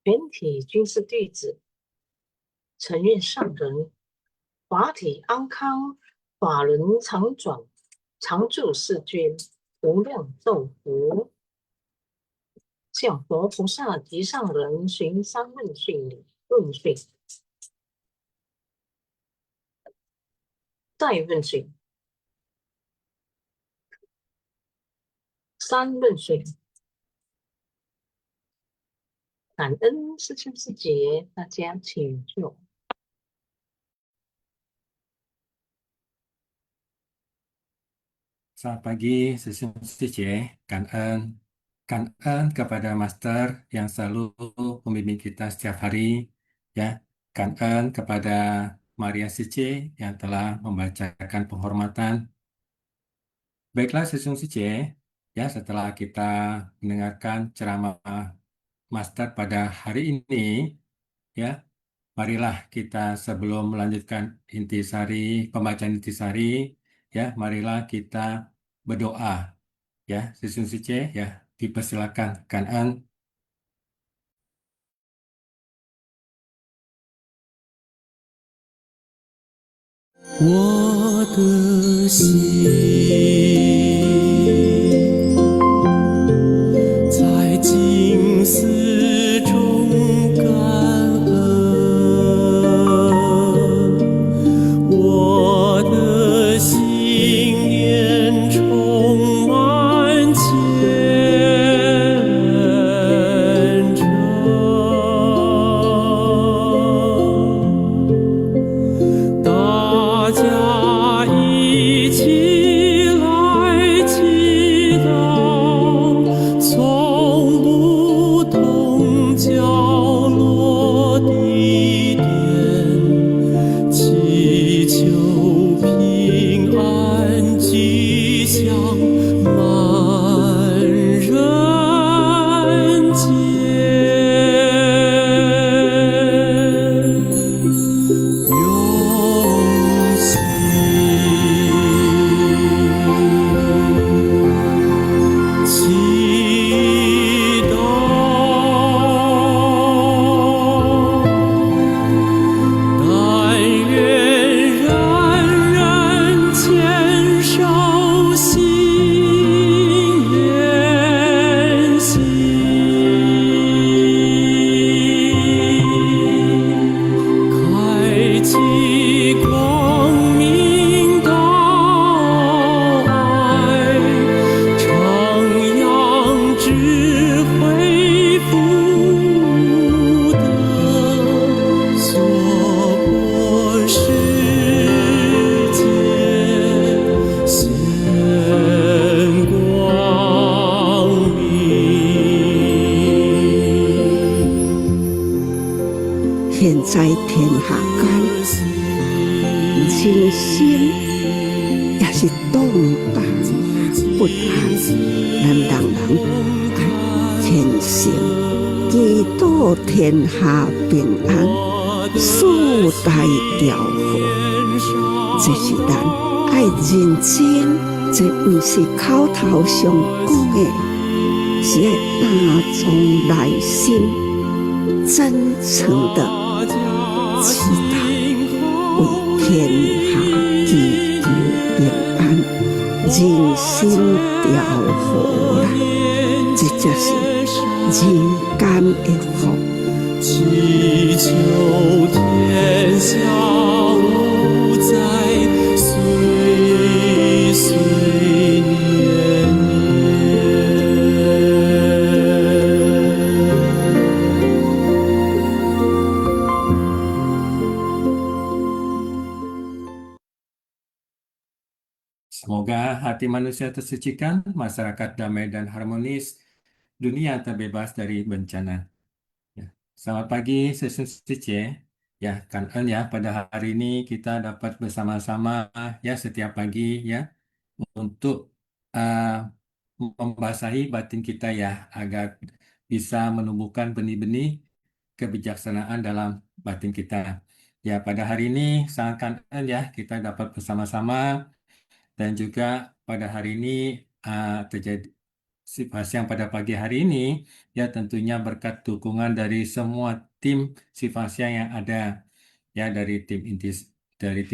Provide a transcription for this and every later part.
全体均是弟子，承愿上人，法体安康，法轮常转，常住世间，无量寿福。向佛菩萨及上人寻三问讯礼问讯。再问讯，三问讯。感恩师兄师姐，大家请坐。Selamat pagi, Sisi.感恩kepada Master yang selalu membimbing kita setiap hari, ya.感恩kepada Maria Cici yang telah membacakan penghormatan. Baiklah, Sisi, ya. Setelah kita mendengarkan ceramah Master pada hari ini, ya, marilah kita sebelum melanjutkan pembacaan intisari, ya, marilah kita berdoa. Ya, Sisi, ya, dipersilakan Kanan. 我的心在静思中感恩，我的心念充满虔诚。大家一起来祈祷，从不同角落地点，祈求平安吉祥满人间。用心祈祷，但愿人人牵手心连心。开启光明道爱，徜徉智慧福德，娑婆世界现光明。现在天下间，人心也是动荡不安，咱人爱虔诚，祈祷天下平安，四大调和。这是咱爱认真，这不是口头上讲的，是要打从内心真诚的祈祷，为天下祈求平安，人心调和啦，这就是人间的福。祈求天下无灾，岁岁年Semoga hati manusia tersucikan, masyarakat damai dan harmonis, dunia terbebas dari bencana. Ya. Selamat pagi, Sisi. Ya, Kanan ya, pada hari ini kita dapat bersama-sama ya setiap pagi ya untuk uh, membasahi batin kita ya agar bisa menumbuhkan benih-benih kebijaksanaan dalam batin kita. Ya, pada hari ini sangat Kanan ya kita dapat bersama-sama dan juga pada hari ini terjadi Sifat yang pada pagi hari ini ya tentunya berkat dukungan dari semua tim Sifat yang ada ya dari tim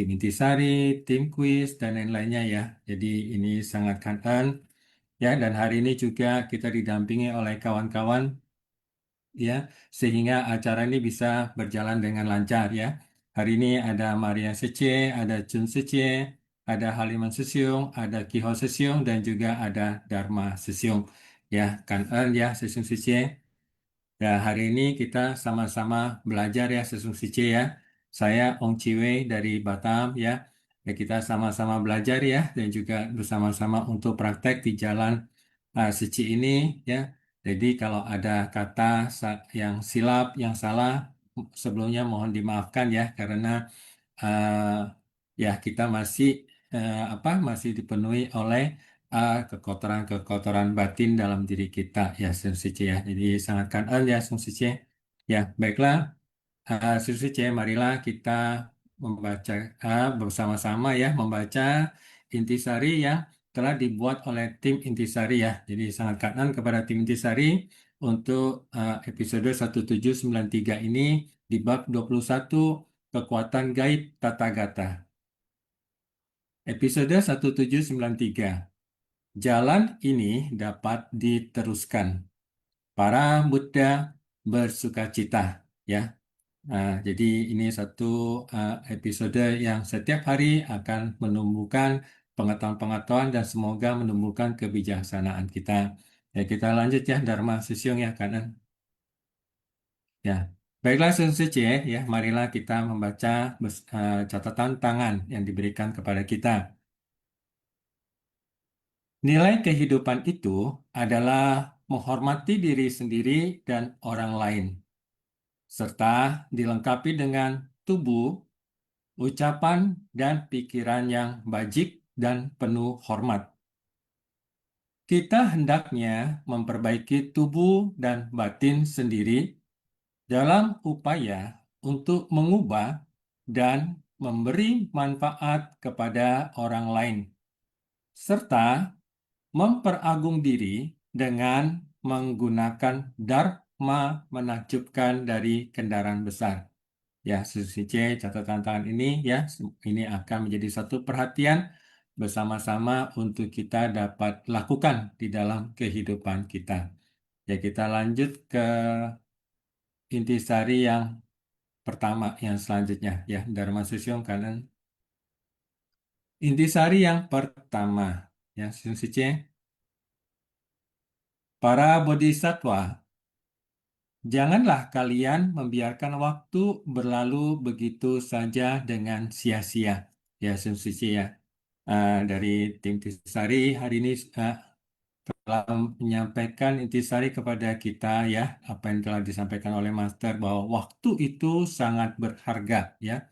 intisari, tim kuis dan lain-lainnya ya. Jadi ini sangat kangen ya dan hari ini juga kita didampingi oleh kawan-kawan ya sehingga acara ini bisa berjalan dengan lancar ya. Hari ini ada Maria Sece, ada Chun Sece, ada Haliman Sesiung, ada Kiho Sesiung dan juga ada Dharma Sesiung. Ya, kan ya Sesiung Sece. Ya, hari ini kita sama-sama belajar ya Sesiung Sece ya. Saya Ong Ciwe dari Batam ya. Ya, kita sama-sama belajar ya dan juga bersama-sama untuk praktek di jalan Seci ini ya. Jadi kalau ada kata yang silap, yang salah, sebelumnya mohon dimaafkan ya karena ya kita masih masih dipenuhi oleh kekotoran-kekotoran batin dalam diri kita ya Sun Suci ya. Jadi sangat kangen ya Sun Suci. Ya, baiklah Sun Suci, marilah kita membaca bersama-sama ya membaca intisari yang telah dibuat oleh tim intisari ya. Jadi sangat kangen kepada tim intisari untuk episode 1793 ini di bab 21 Kekuatan Gaib Tata Gata. Episode 1793. Jalan ini dapat diteruskan. Para Buddha bersukacita ya. Jadi ini satu episode yang setiap hari akan menumbuhkan pengetahuan-pengetahuan dan semoga menumbuhkan kebijaksanaan kita. Ya, kita lanjut ya Dharma Sisyong ya kanan. Ya, baiklah Sensei ya, marilah kita membaca catatan tangan yang diberikan kepada kita. Nilai kehidupan itu adalah menghormati diri sendiri dan orang lain, serta dilengkapi dengan tubuh, ucapan, dan pikiran yang bajik dan penuh hormat. Kita hendaknya memperbaiki tubuh dan batin sendiri dalam upaya untuk mengubah dan memberi manfaat kepada orang lain, serta memperagung diri dengan menggunakan dharma menakjubkan dari kendaraan besar. Ya, Susi C, catatan tangan ini ya, ini akan menjadi satu perhatian bersama-sama untuk kita dapat lakukan di dalam kehidupan kita. Ya, kita lanjut ke intisari yang pertama, yang selanjutnya ya, Dharma Susyong kanan. Intisari yang pertama, ya, Susi C. Para bodhisattva, janganlah kalian membiarkan waktu berlalu begitu saja dengan sia-sia. Ya, Sun Suci ya. Dari tim Intisari hari ini telah menyampaikan Intisari kepada kita ya, apa yang telah disampaikan oleh Master bahwa waktu itu sangat berharga ya.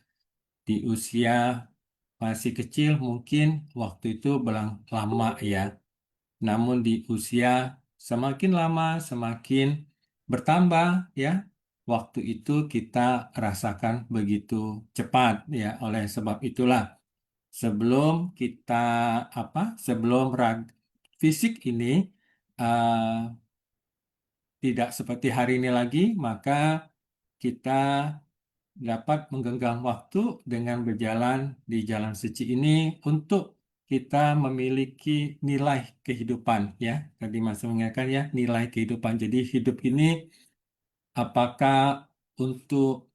Di usia masih kecil mungkin waktu itu lama ya. Namun di usia semakin lama semakin bertambah ya. Waktu itu kita rasakan begitu cepat ya. Oleh sebab itulah sebelum kita sebelum fisik ini uh, tidak seperti hari ini lagi, maka kita dapat menggenggam waktu dengan berjalan di jalan suci ini untuk kita memiliki nilai kehidupan ya. Tadi Mas mengingatkan ya nilai kehidupan. Jadi hidup ini apakah untuk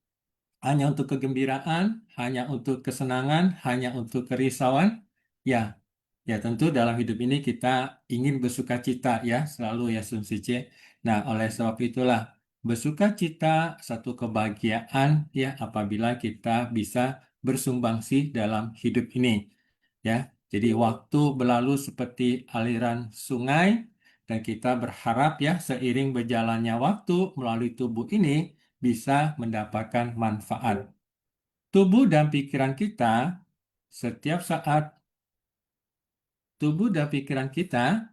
hanya untuk kegembiraan, hanya untuk kesenangan, hanya untuk kerisauan? Ya, ya tentu dalam hidup ini kita ingin bersukacita ya, selalu ya Sun Sice. Nah, oleh sebab itulah bersukacita satu kebahagiaan ya apabila kita bisa bersumbangsi dalam hidup ini. Ya, jadi waktu berlalu seperti aliran sungai dan kita berharap ya seiring berjalannya waktu melalui tubuh ini bisa mendapatkan manfaat. Tubuh dan pikiran kita setiap saat tubuh dan pikiran kita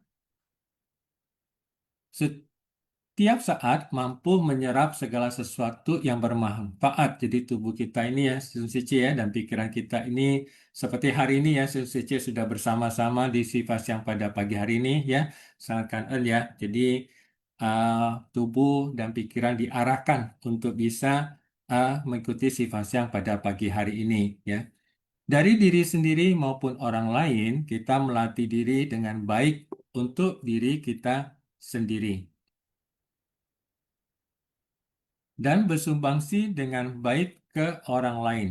tiap saat mampu menyerap segala sesuatu yang bermanfaat. Jadi tubuh kita ini ya, Suci ya, dan pikiran kita ini seperti hari ini ya, Suci sudah bersama-sama di Sifas yang pada pagi hari ini ya, sangat kangen ya. Jadi uh, tubuh dan pikiran diarahkan untuk bisa mengikuti Sifas yang pada pagi hari ini ya. Dari diri sendiri maupun orang lain, kita melatih diri dengan baik untuk diri kita sendiri. Dan bersumbangsi dengan baik ke orang lain.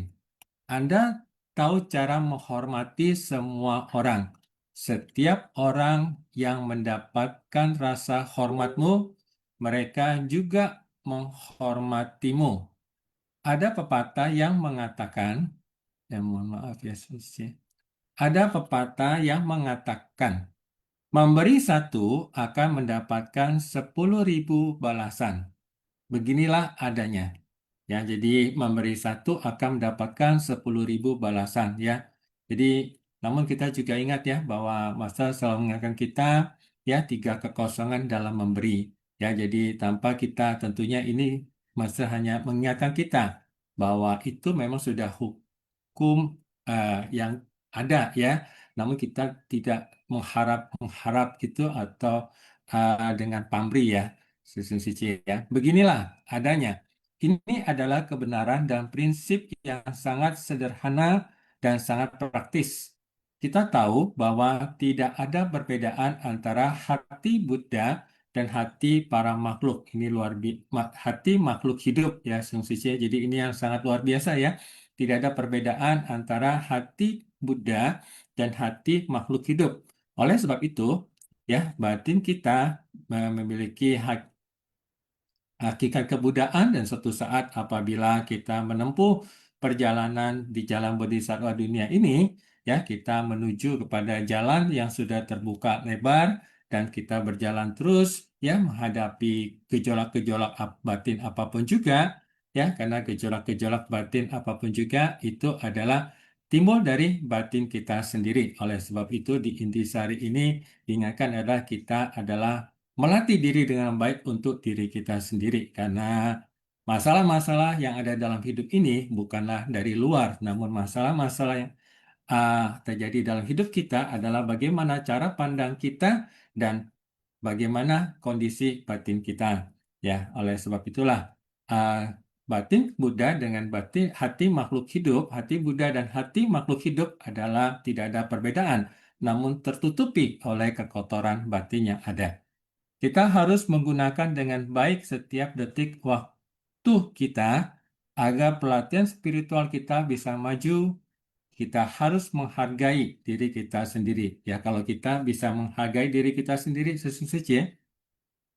Anda tahu cara menghormati semua orang. Setiap orang yang mendapatkan rasa hormatmu, mereka juga menghormatimu. Ada pepatah yang mengatakan, mohon maaf ya, Susi. Ada pepatah yang mengatakan, memberi satu akan mendapatkan 10.000 balasan. Beginilah adanya. Ya, jadi memberi satu akan mendapatkan 10.000 balasan ya. Jadi, namun kita juga ingat ya bahwa masa selalu mengingatkan kita ya 3 kekosongan dalam memberi. Ya, jadi tanpa kita tentunya ini masa hanya mengingatkan kita bahwa itu memang sudah hukum yang ada ya. Namun kita tidak mengharap gitu atau dengan pamrih ya. Suci ya. Beginilah adanya. Ini adalah kebenaran dan prinsip yang sangat sederhana dan sangat praktis. Kita tahu bahwa tidak ada perbedaan antara hati Buddha dan hati para makhluk. Ini hati makhluk hidup ya, Suci. Jadi ini yang sangat luar biasa ya. Tidak ada perbedaan antara hati Buddha dan hati makhluk hidup. Oleh sebab itu, ya, batin kita memiliki hakikat kebudayaan dan suatu saat apabila kita menempuh perjalanan di jalan bodhisattva dunia ini, ya kita menuju kepada jalan yang sudah terbuka lebar dan kita berjalan terus ya menghadapi gejolak-gejolak batin apapun juga ya karena gejolak-gejolak batin apapun juga itu adalah timbul dari batin kita sendiri. Oleh sebab itu di intisari ini diingatkan adalah kita adalah melatih diri dengan baik untuk diri kita sendiri karena masalah-masalah yang ada dalam hidup ini bukanlah dari luar, namun masalah-masalah yang terjadi dalam hidup kita adalah bagaimana cara pandang kita dan bagaimana kondisi batin kita. Ya, oleh sebab itulah ah, batin Buddha dengan batin hati makhluk hidup, hati Buddha dan hati makhluk hidup adalah tidak ada perbedaan, namun tertutupi oleh kekotoran batin yang ada. Kita harus menggunakan dengan baik setiap detik waktu kita agar pelatihan spiritual kita bisa maju. Kita harus menghargai diri kita sendiri. Ya, kalau kita bisa menghargai diri kita sendiri sesungguhnya,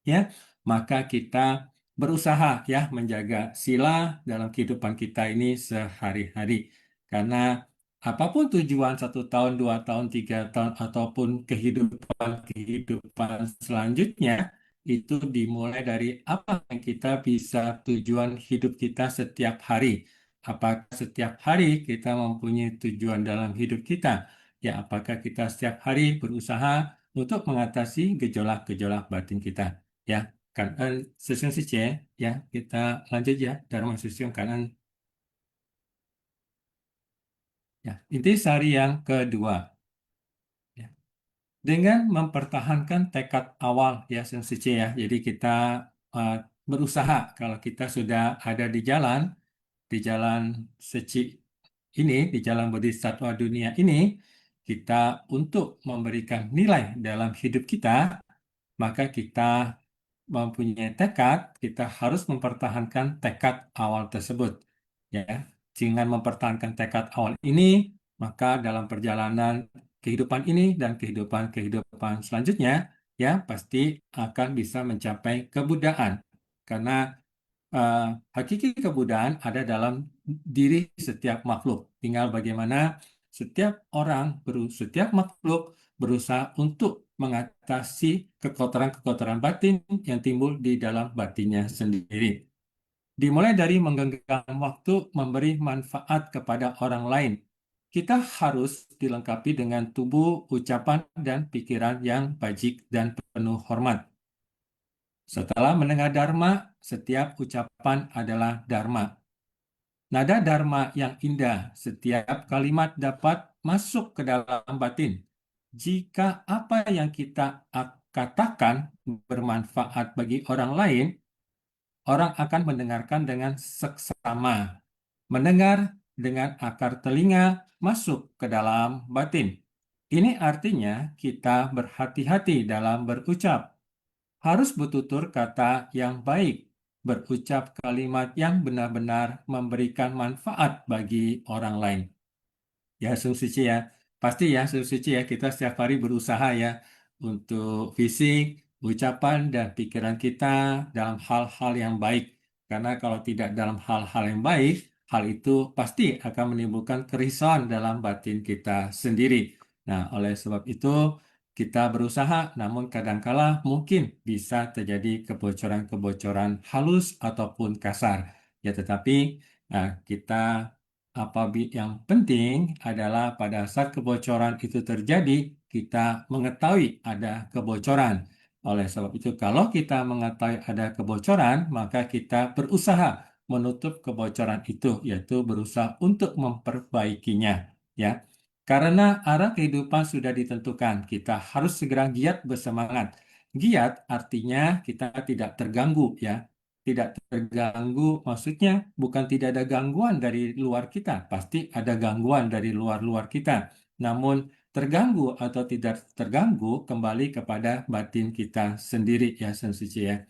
ya, maka kita berusaha ya menjaga sila dalam kehidupan kita ini sehari-hari. Karena apapun tujuan 1 tahun, 2 tahun, 3 tahun, ataupun kehidupan selanjutnya, itu dimulai dari apa yang kita bisa tujuan hidup kita setiap hari. Apakah setiap hari kita mempunyai tujuan dalam hidup kita? Ya, apakah kita setiap hari berusaha untuk mengatasi gejolak-gejolak batin kita? Ya, kan session C, ya, kita lanjut ya, Dharma session kanan. Ya, intisari yang kedua. Ya. Dengan mempertahankan tekad awal ya Sensei C ya. Jadi kita uh, berusaha kalau kita sudah ada di jalan seci ini, di jalan bodhisattva dunia ini, kita untuk memberikan nilai dalam hidup kita, maka kita mempunyai tekad, kita harus mempertahankan tekad awal tersebut. Ya, dengan mempertahankan tekad awal ini, maka dalam perjalanan kehidupan ini dan kehidupan selanjutnya, ya pasti akan bisa mencapai kebudayaan. Karena eh, hakiki kebudayaan ada dalam diri setiap makhluk. Tinggal bagaimana setiap makhluk berusaha untuk mengatasi kekotoran-kekotoran batin yang timbul di dalam batinnya sendiri. Dimulai dari menggenggam waktu memberi manfaat kepada orang lain. Kita harus dilengkapi dengan tubuh, ucapan, dan pikiran yang bajik dan penuh hormat. Setelah mendengar dharma, setiap ucapan adalah dharma. Nada dharma yang indah, setiap kalimat dapat masuk ke dalam batin. Jika apa yang kita katakan bermanfaat bagi orang lain, orang akan mendengarkan dengan seksama. Mendengar dengan akar telinga masuk ke dalam batin. Ini artinya kita berhati-hati dalam berucap. Harus bertutur kata yang baik, berucap kalimat yang benar-benar memberikan manfaat bagi orang lain. Ya, Sung Suci ya. Pasti ya, Sung Suci ya, kita setiap hari berusaha ya untuk fisik, ucapan, dan pikiran kita dalam hal-hal yang baik. Karena kalau tidak dalam hal-hal yang baik, hal itu pasti akan menimbulkan kerisauan dalam batin kita sendiri. Nah, oleh sebab itu, kita berusaha, namun kadangkala mungkin bisa terjadi kebocoran-kebocoran halus ataupun kasar. Ya, tetapi kita yang penting adalah pada saat kebocoran itu terjadi, kita mengetahui ada kebocoran. Oleh sebab itu, kalau kita mengetahui ada kebocoran, maka kita berusaha menutup kebocoran itu, yaitu berusaha untuk memperbaikinya. Ya, karena arah kehidupan sudah ditentukan, kita harus segera giat bersemangat. Giat artinya kita tidak terganggu, ya. Tidak terganggu, maksudnya bukan tidak ada gangguan dari luar kita, pasti ada gangguan dari luar-luar kita. Namun terganggu atau tidak terganggu kembali kepada batin kita sendiri ya, Sensuci ya.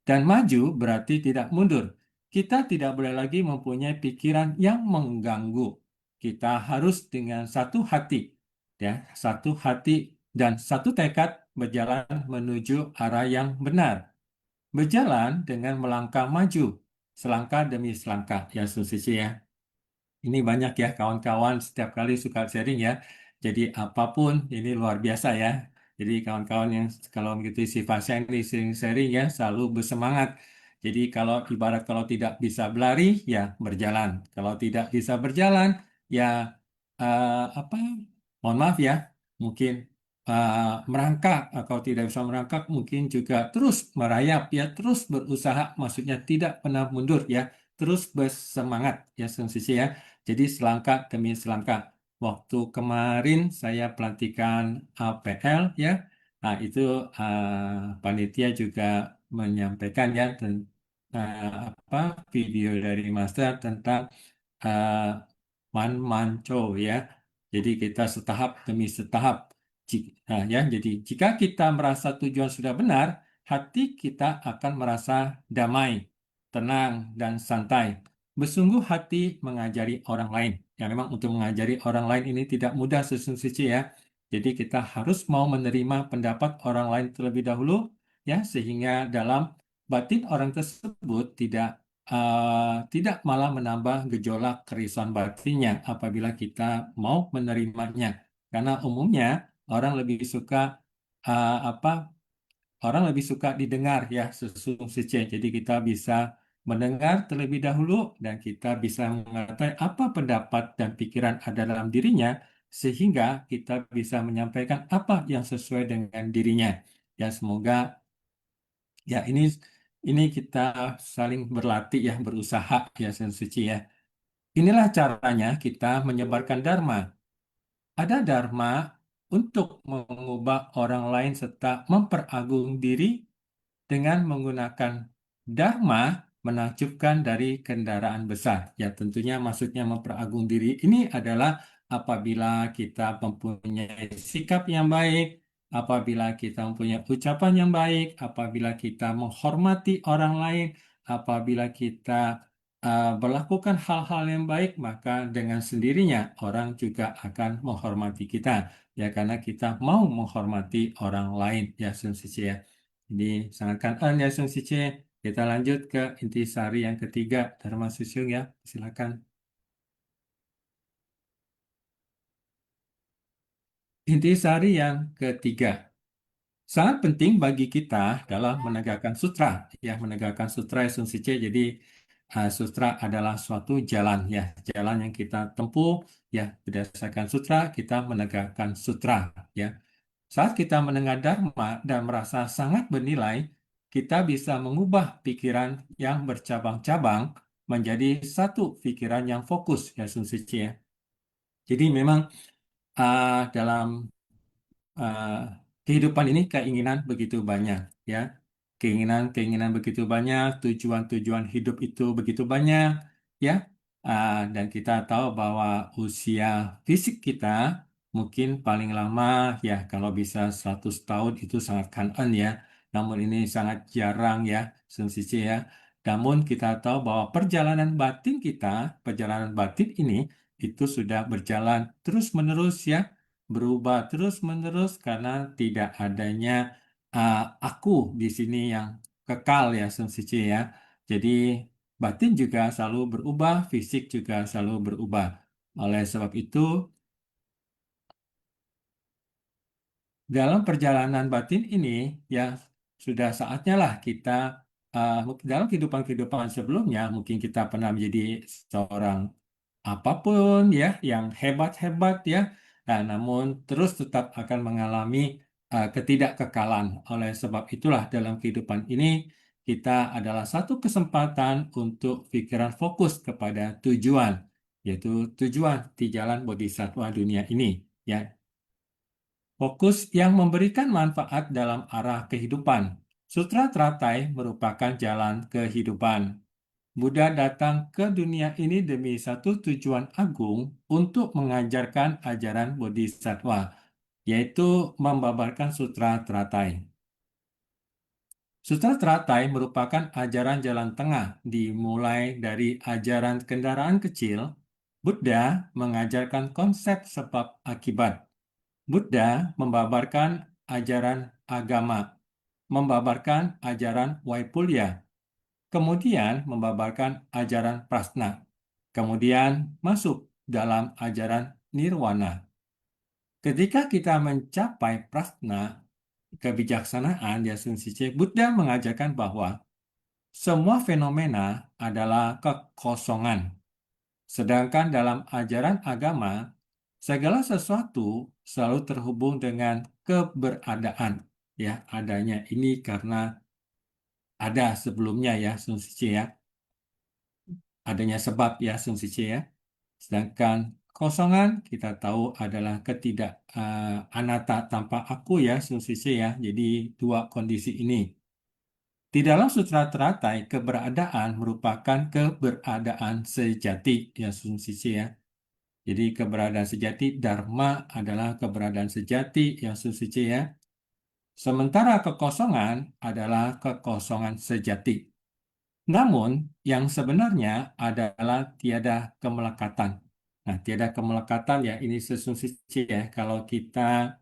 Dan maju berarti tidak mundur. Kita tidak boleh lagi mempunyai pikiran yang mengganggu. Kita harus dengan satu hati, ya, satu hati dan satu tekad berjalan menuju arah yang benar. Berjalan dengan melangkah maju, selangkah demi selangkah, ya Susi ya. Ini banyak ya kawan-kawan setiap kali suka sharing ya. Jadi apapun ini luar biasa ya. Jadi kawan-kawan yang kalau begitu sifat sharing ya selalu bersemangat. Jadi kalau tidak bisa berlari ya berjalan. Kalau tidak bisa berjalan ya apa? Mohon maaf ya, mungkin merangkak. Kalau tidak bisa merangkak mungkin juga terus merayap ya, terus berusaha. Maksudnya tidak pernah mundur ya, terus bersemangat ya Sisi ya. Jadi selangkah demi selangkah. Waktu kemarin saya pelantikan APL ya, nah itu panitia juga menyampaikan ya apa video dari Master tentang uh, manco ya. Jadi kita setahap demi setahap. Nah, ya, jadi jika kita merasa tujuan sudah benar, hati kita akan merasa damai, tenang, dan santai. Bersungguh hati mengajari orang lain. Ya, memang untuk mengajari orang lain ini tidak mudah sesungguhnya ya. Jadi kita harus mau menerima pendapat orang lain terlebih dahulu, ya, sehingga dalam batin orang tersebut tidak malah menambah gejolak kerisauan batinnya apabila kita mau menerimanya. Karena umumnya orang lebih suka apa? Orang lebih suka didengar ya sesungguhnya. Jadi kita bisa mendengar terlebih dahulu dan kita bisa mengetahui apa pendapat dan pikiran ada dalam dirinya sehingga kita bisa menyampaikan apa yang sesuai dengan dirinya. Ya semoga ya ini kita saling berlatih ya berusaha ya Sensuci ya. Inilah caranya kita menyebarkan dharma. Ada dharma untuk mengubah orang lain serta memperagung diri dengan menggunakan dharma menakjubkan dari kendaraan besar. Ya, tentunya maksudnya memperagung diri ini adalah apabila kita mempunyai sikap yang baik, apabila kita mempunyai ucapan yang baik, apabila kita menghormati orang lain, apabila kita berlakukan hal-hal yang baik, maka dengan sendirinya orang juga akan menghormati kita. Ya, karena kita mau menghormati orang lain, ya, Sun Cici ya. Jadi sangat kangen ya Sun Cici. Kita lanjut ke intisari yang ketiga, Dharma Susyung ya. Silakan. Intisari yang ketiga. Sangat penting bagi kita dalam menegakkan sutra. Ya, menegakkan sutra ya Sun Cici. Jadi sutra adalah suatu jalan ya, jalan yang kita tempuh ya berdasarkan sutra kita menegakkan sutra ya. Saat kita mendengar dharma dan merasa sangat bernilai, kita bisa mengubah pikiran yang bercabang-cabang menjadi satu pikiran yang fokus, ya Sun Sici ya. Jadi memang dalam uh, kehidupan ini keinginan begitu banyak, ya. Keinginan-keinginan begitu banyak, tujuan-tujuan hidup itu begitu banyak, ya. Dan kita tahu bahwa usia fisik kita mungkin paling lama ya kalau bisa 100 tahun itu sangat kanan ya. Namun ini sangat jarang ya, Sun Cici ya. Namun kita tahu bahwa perjalanan batin ini itu sudah berjalan terus-menerus ya, berubah terus-menerus karena tidak adanya uh, aku di sini yang kekal ya Sun Cici ya. Jadi batin juga selalu berubah, fisik juga selalu berubah. Oleh sebab itu, dalam perjalanan batin ini ya sudah saatnya lah kita dalam kehidupan-kehidupan sebelumnya mungkin kita pernah menjadi seorang apapun ya yang hebat-hebat ya. Nah, namun terus tetap akan mengalami ketidakkekalan. Oleh sebab itulah dalam kehidupan ini kita adalah satu kesempatan untuk pikiran fokus kepada tujuan, yaitu tujuan di jalan bodhisattva dunia ini. Ya, fokus yang memberikan manfaat dalam arah kehidupan. Sutra Teratai merupakan jalan kehidupan. Buddha datang ke dunia ini demi satu tujuan agung untuk mengajarkan ajaran bodhisattva, yaitu membabarkan Sutra Teratai. Sutra Teratai merupakan ajaran jalan tengah dimulai dari ajaran kendaraan kecil. Buddha mengajarkan konsep sebab akibat. Buddha membabarkan ajaran agama, membabarkan ajaran Waipulya, kemudian membabarkan ajaran prasna, kemudian masuk dalam ajaran nirwana. Ketika kita mencapai prasna, kebijaksanaan ya Sun Cici, Buddha mengajarkan bahwa semua fenomena adalah kekosongan. Sedangkan dalam ajaran agama, segala sesuatu selalu terhubung dengan keberadaan. Ya, adanya ini karena ada sebelumnya ya Sun Cici ya. Adanya sebab ya Sun Cici ya. Sedangkan kosongan kita tahu adalah anatta tanpa aku ya Sun Cici ya. Jadi dua kondisi ini. Di dalam Sutra Teratai, keberadaan merupakan keberadaan sejati ya Sun Cici ya. Jadi keberadaan sejati, Dharma adalah keberadaan sejati yang suci ya. Sementara kekosongan adalah kekosongan sejati. Namun yang sebenarnya adalah tiada kemelekatan. Nah, tiada kemelekatan ya ini suci ya. Kalau kita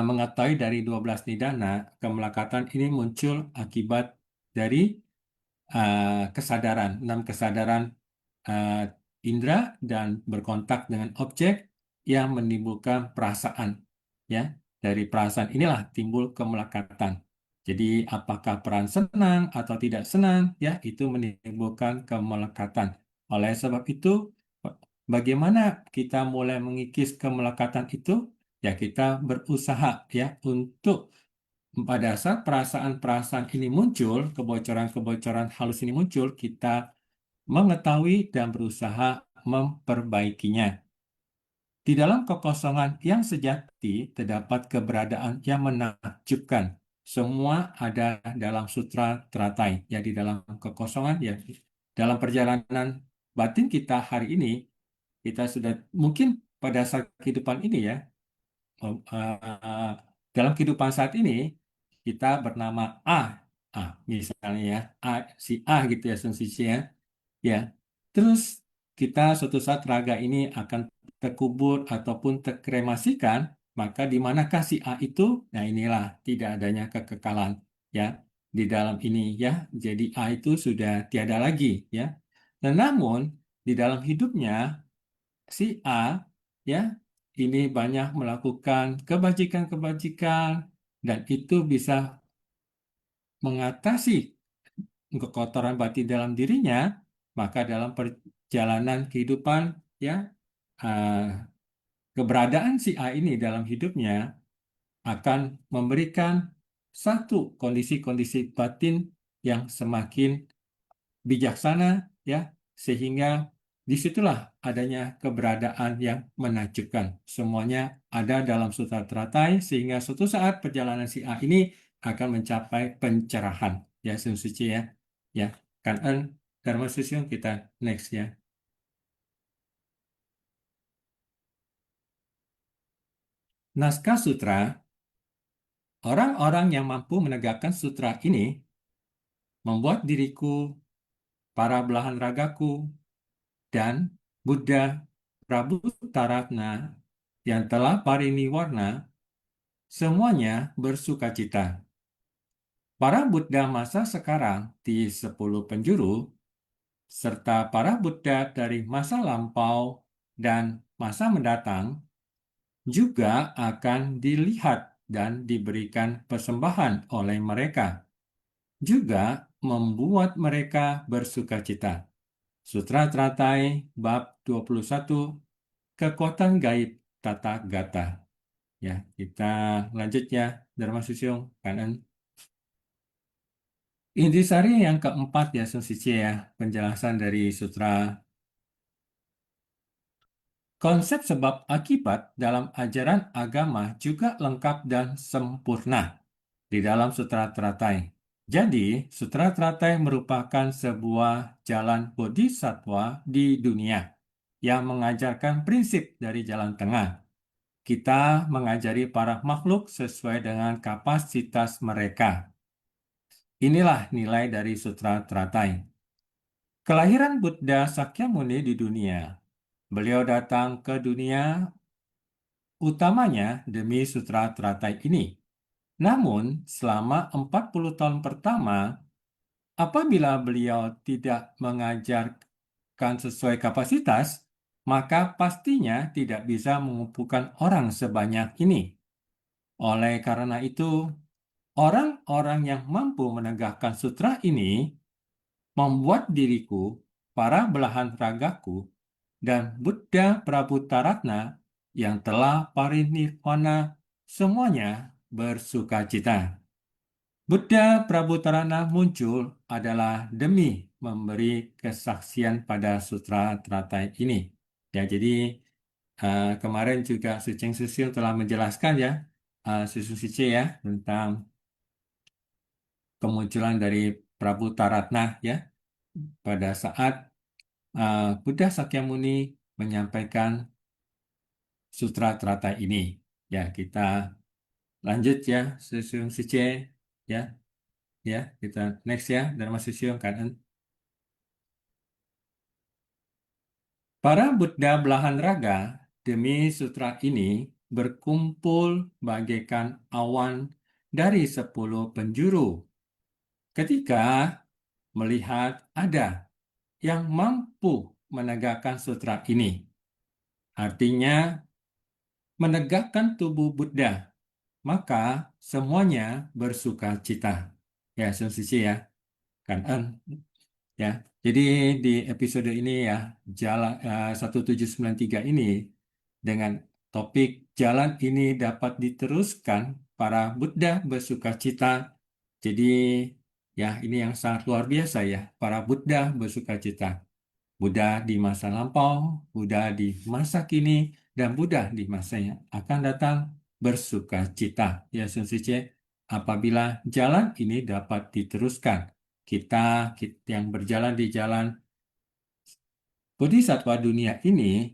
mengetahui dari 12 nidana, kemelekatan ini muncul akibat dari kesadaran, 6 kesadaran uh, indera dan berkontak dengan objek yang menimbulkan perasaan. Ya, dari perasaan inilah timbul kemelekatan. Jadi apakah peran senang atau tidak senang, ya itu menimbulkan kemelekatan. Oleh sebab itu, bagaimana kita mulai mengikis kemelekatan itu? Ya kita berusaha ya untuk pada saat perasaan-perasaan ini muncul, kebocoran-kebocoran halus ini muncul, kita mengetahui dan berusaha memperbaikinya. Di dalam kekosongan yang sejati terdapat keberadaan yang menakjubkan. Semua ada dalam Sutra Teratai. Ya, di dalam kekosongan, ya, dalam perjalanan batin kita hari ini, kita sudah mungkin pada saat kehidupan ini ya, dalam kehidupan saat ini kita bernama misalnya ya, si A gitu ya, sensisi ya. Ya, terus kita suatu saat raga ini akan terkubur ataupun terkremasikan, maka di manakah si A itu? Nah, inilah tidak adanya kekekalan ya di dalam ini ya. Jadi A itu sudah tiada lagi ya. Dan namun di dalam hidupnya si A ya ini banyak melakukan kebajikan-kebajikan dan itu bisa mengatasi kekotoran batin dalam dirinya, maka dalam perjalanan kehidupan ya eh, keberadaan si A ini dalam hidupnya akan memberikan satu kondisi-kondisi batin yang semakin bijaksana, ya, sehingga disitulah adanya keberadaan yang menakjubkan. Semuanya ada dalam sutra teratai sehingga suatu saat perjalanan si A ini akan mencapai pencerahan. Ya, Sun Suci ya. Ya, Kan En, Dharma Susyung, kita next ya. Naskah sutra, orang-orang yang mampu menegakkan sutra ini membuat diriku, para belahan ragaku, dan Buddha Prabu Taratna yang telah pariniwarna semuanya bersukacita. Para Buddha masa sekarang di 10 penjuru serta para Buddha dari masa lampau dan masa mendatang juga akan dilihat dan diberikan persembahan oleh mereka, juga membuat mereka bersukacita. Sutra Teratai bab 21, Kekuatan Gaib Tata Gata. Ya, kita lanjut ya, Dharma Susyung, kanan. Intisari yang keempat ya, Sun Sici ya, penjelasan dari sutra. Konsep sebab akibat dalam ajaran agama juga lengkap dan sempurna di dalam Sutra Teratai. Jadi, Sutra Teratai merupakan sebuah jalan bodhisattva di dunia yang mengajarkan prinsip dari jalan tengah. Kita mengajari para makhluk sesuai dengan kapasitas mereka. Inilah nilai dari Sutra Teratai. Kelahiran Buddha Sakyamuni di dunia. Beliau datang ke dunia utamanya demi Sutra Teratai ini. Namun, selama 40 tahun pertama, apabila beliau tidak mengajarkan sesuai kapasitas, maka pastinya tidak bisa mengumpulkan orang sebanyak ini. Oleh karena itu, orang-orang yang mampu menegakkan sutra ini membuat diriku, para belahan ragaku, dan Buddha Prabu Taratna yang telah parinirvana semuanya bersukacita. Buddha Prabu Taratna muncul adalah demi memberi kesaksian pada sutra teratai ini. Ya, jadi kemarin juga Suceng Susyung telah menjelaskan ya, Susu Sice ya, tentang kemunculan dari Prabu Taratna ya, pada saat Buddha Sakyamuni menyampaikan sutra teratai ini. Ya, kita lanjut ya, Susyung Sice ya. Ya, kita next ya, Dharma Susyung kanan. Para Buddha belahan raga demi sutra ini berkumpul bagaikan awan dari 10 penjuru. Ketika melihat ada yang mampu menegakkan sutra ini, artinya menegakkan tubuh Buddha, maka semuanya bersuka cita. Ya, Sun Sici ya, kanan. Ya, jadi di episode ini ya, jalan 1793 ini dengan topik jalan ini dapat diteruskan, para Buddha bersukacita. Jadi ya, ini yang sangat luar biasa ya, para Buddha bersukacita. Buddha di masa lampau, Buddha di masa kini, dan Buddha di masa yang akan datang bersukacita. Ya, Sun Sice, apabila jalan ini dapat diteruskan. Kita yang berjalan di jalan bodhisattva dunia ini,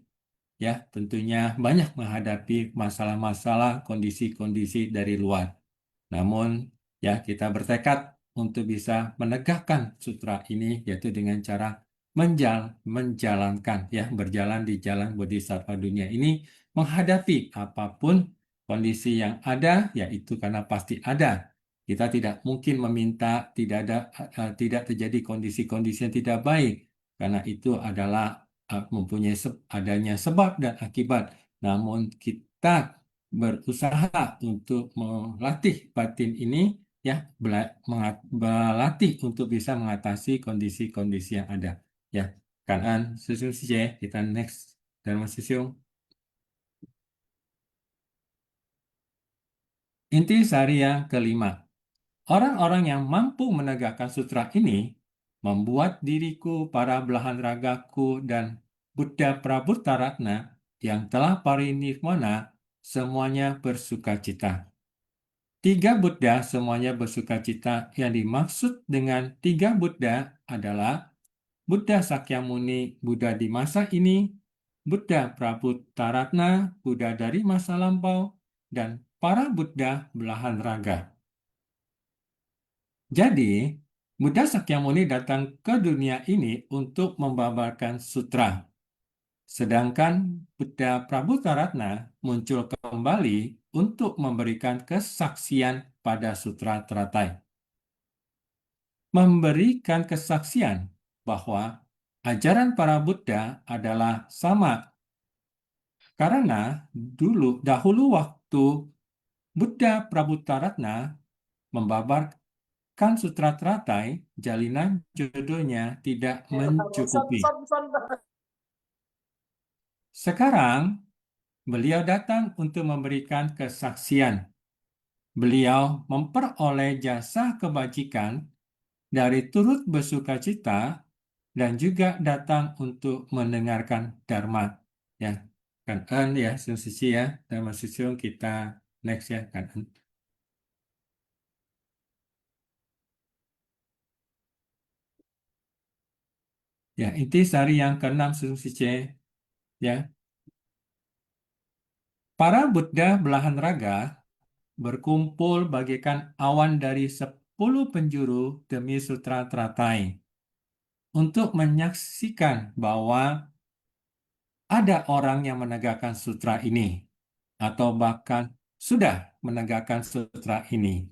ya tentunya banyak menghadapi masalah-masalah, kondisi-kondisi dari luar. Namun, ya kita bertekad untuk bisa menegakkan sutra ini, yaitu dengan cara menjalankan, ya berjalan di jalan bodhisattva dunia ini, menghadapi apapun kondisi yang ada, yaitu karena pasti ada. Kita tidak mungkin meminta tidak terjadi kondisi-kondisi yang tidak baik, karena itu adalah mempunyai adanya sebab dan akibat. Namun kita berusaha untuk melatih batin ini, ya berlatih untuk bisa mengatasi kondisi-kondisi yang ada. Ya, kanan Susyung Sice, kita next Dharma Susyung. Inti sari yang kelima. Orang-orang yang mampu menegakkan sutra ini membuat diriku, para belahan ragaku, dan Buddha Prabhutaratna yang telah parinirmana semuanya bersukacita. 3 Buddha semuanya bersukacita. Yang dimaksud dengan 3 Buddha adalah Buddha Sakyamuni, Buddha di masa ini, Buddha Prabhutaratna, Buddha dari masa lampau, dan para Buddha belahan raga. Jadi, Buddha Sakyamuni datang ke dunia ini untuk membabarkan sutra. Sedangkan Buddha Prabhutaratna muncul kembali untuk memberikan kesaksian pada sutra teratai. Memberikan kesaksian bahwa ajaran para Buddha adalah sama. Karena dahulu waktu Buddha Prabhutaratna membabarkan sutra teratai, jalinan jodohnya tidak mencukupi. Sekarang, beliau datang untuk memberikan kesaksian. Beliau memperoleh jasa kebajikan dari turut bersukacita dan juga datang untuk mendengarkan Dharma. Ya, kan ya, suci ya, Dharma Susun kita next ya, kan. Ya, intisari yang ke-6 suci ya. Para Buddha belahan raga berkumpul bagaikan awan dari 10 penjuru demi sutra teratai untuk menyaksikan bahwa ada orang yang menegakkan sutra ini atau bahkan sudah menegakkan sutra ini.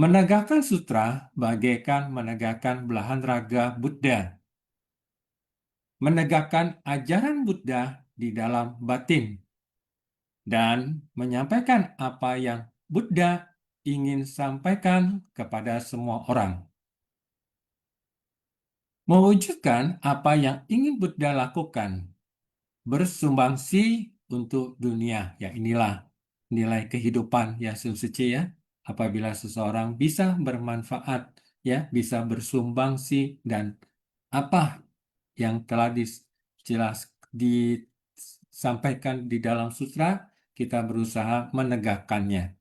Menegakkan sutra bagaikan menegakkan belahan raga Buddha. Menegakkan ajaran Buddha di dalam batin dan menyampaikan apa yang Buddha ingin sampaikan kepada semua orang. Mewujudkan apa yang ingin Buddha lakukan, bersumbangsi untuk dunia. Ya, inilah nilai kehidupan ya suci ya. Apabila seseorang bisa bermanfaat, ya, bisa bersumbangsi dan apa yang telah disampaikan di dalam sutra, kita berusaha menegakkannya.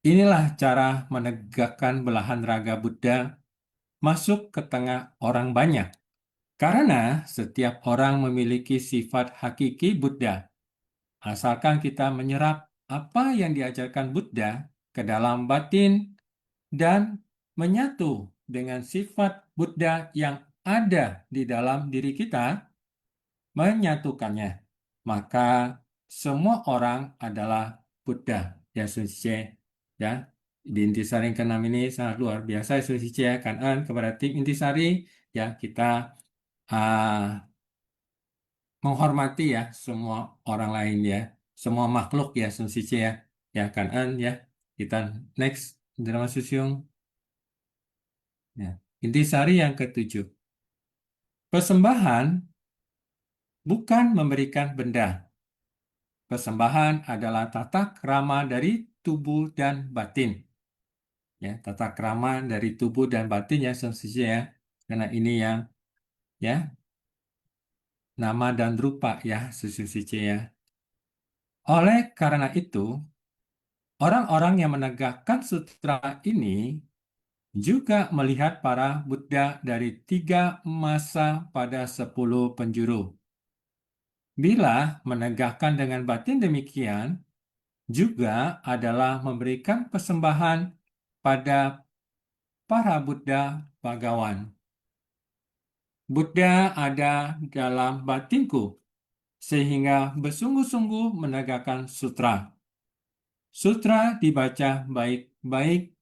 Inilah cara menegakkan belahan raga Buddha masuk ke tengah orang banyak. Karena setiap orang memiliki sifat hakiki Buddha. Asalkan kita menyerap apa yang diajarkan Buddha ke dalam batin dan menyatu dengan sifat Buddha yang ada di dalam diri kita, menyatukannya, maka semua orang adalah Buddha. Ya, suci ya. Di intisari yang ke-6 ini sangat luar biasa, suci ya. Kanan kepada tim intisari, ya, kita menghormati ya semua orang lain ya, semua makhluk ya, suci ya. Ya, kanan ya. Kita next drama susyung. Ya. Intisari yang ke-7. Persembahan bukan memberikan benda. Persembahan adalah tata krama dari tubuh dan batin. Ya, tata krama dari tubuh dan batin ya, suci ya. Karena ini yang ya nama dan rupa ya, suci ya. Oleh karena itu, orang-orang yang menegakkan sutra ini juga melihat para Buddha dari 3 masa pada 10 penjuru. Bila menegakkan dengan batin demikian, juga adalah memberikan persembahan pada para Buddha Bhagawan. Buddha ada dalam batinku, sehingga bersungguh-sungguh menegakkan sutra. Sutra dibaca baik-baik,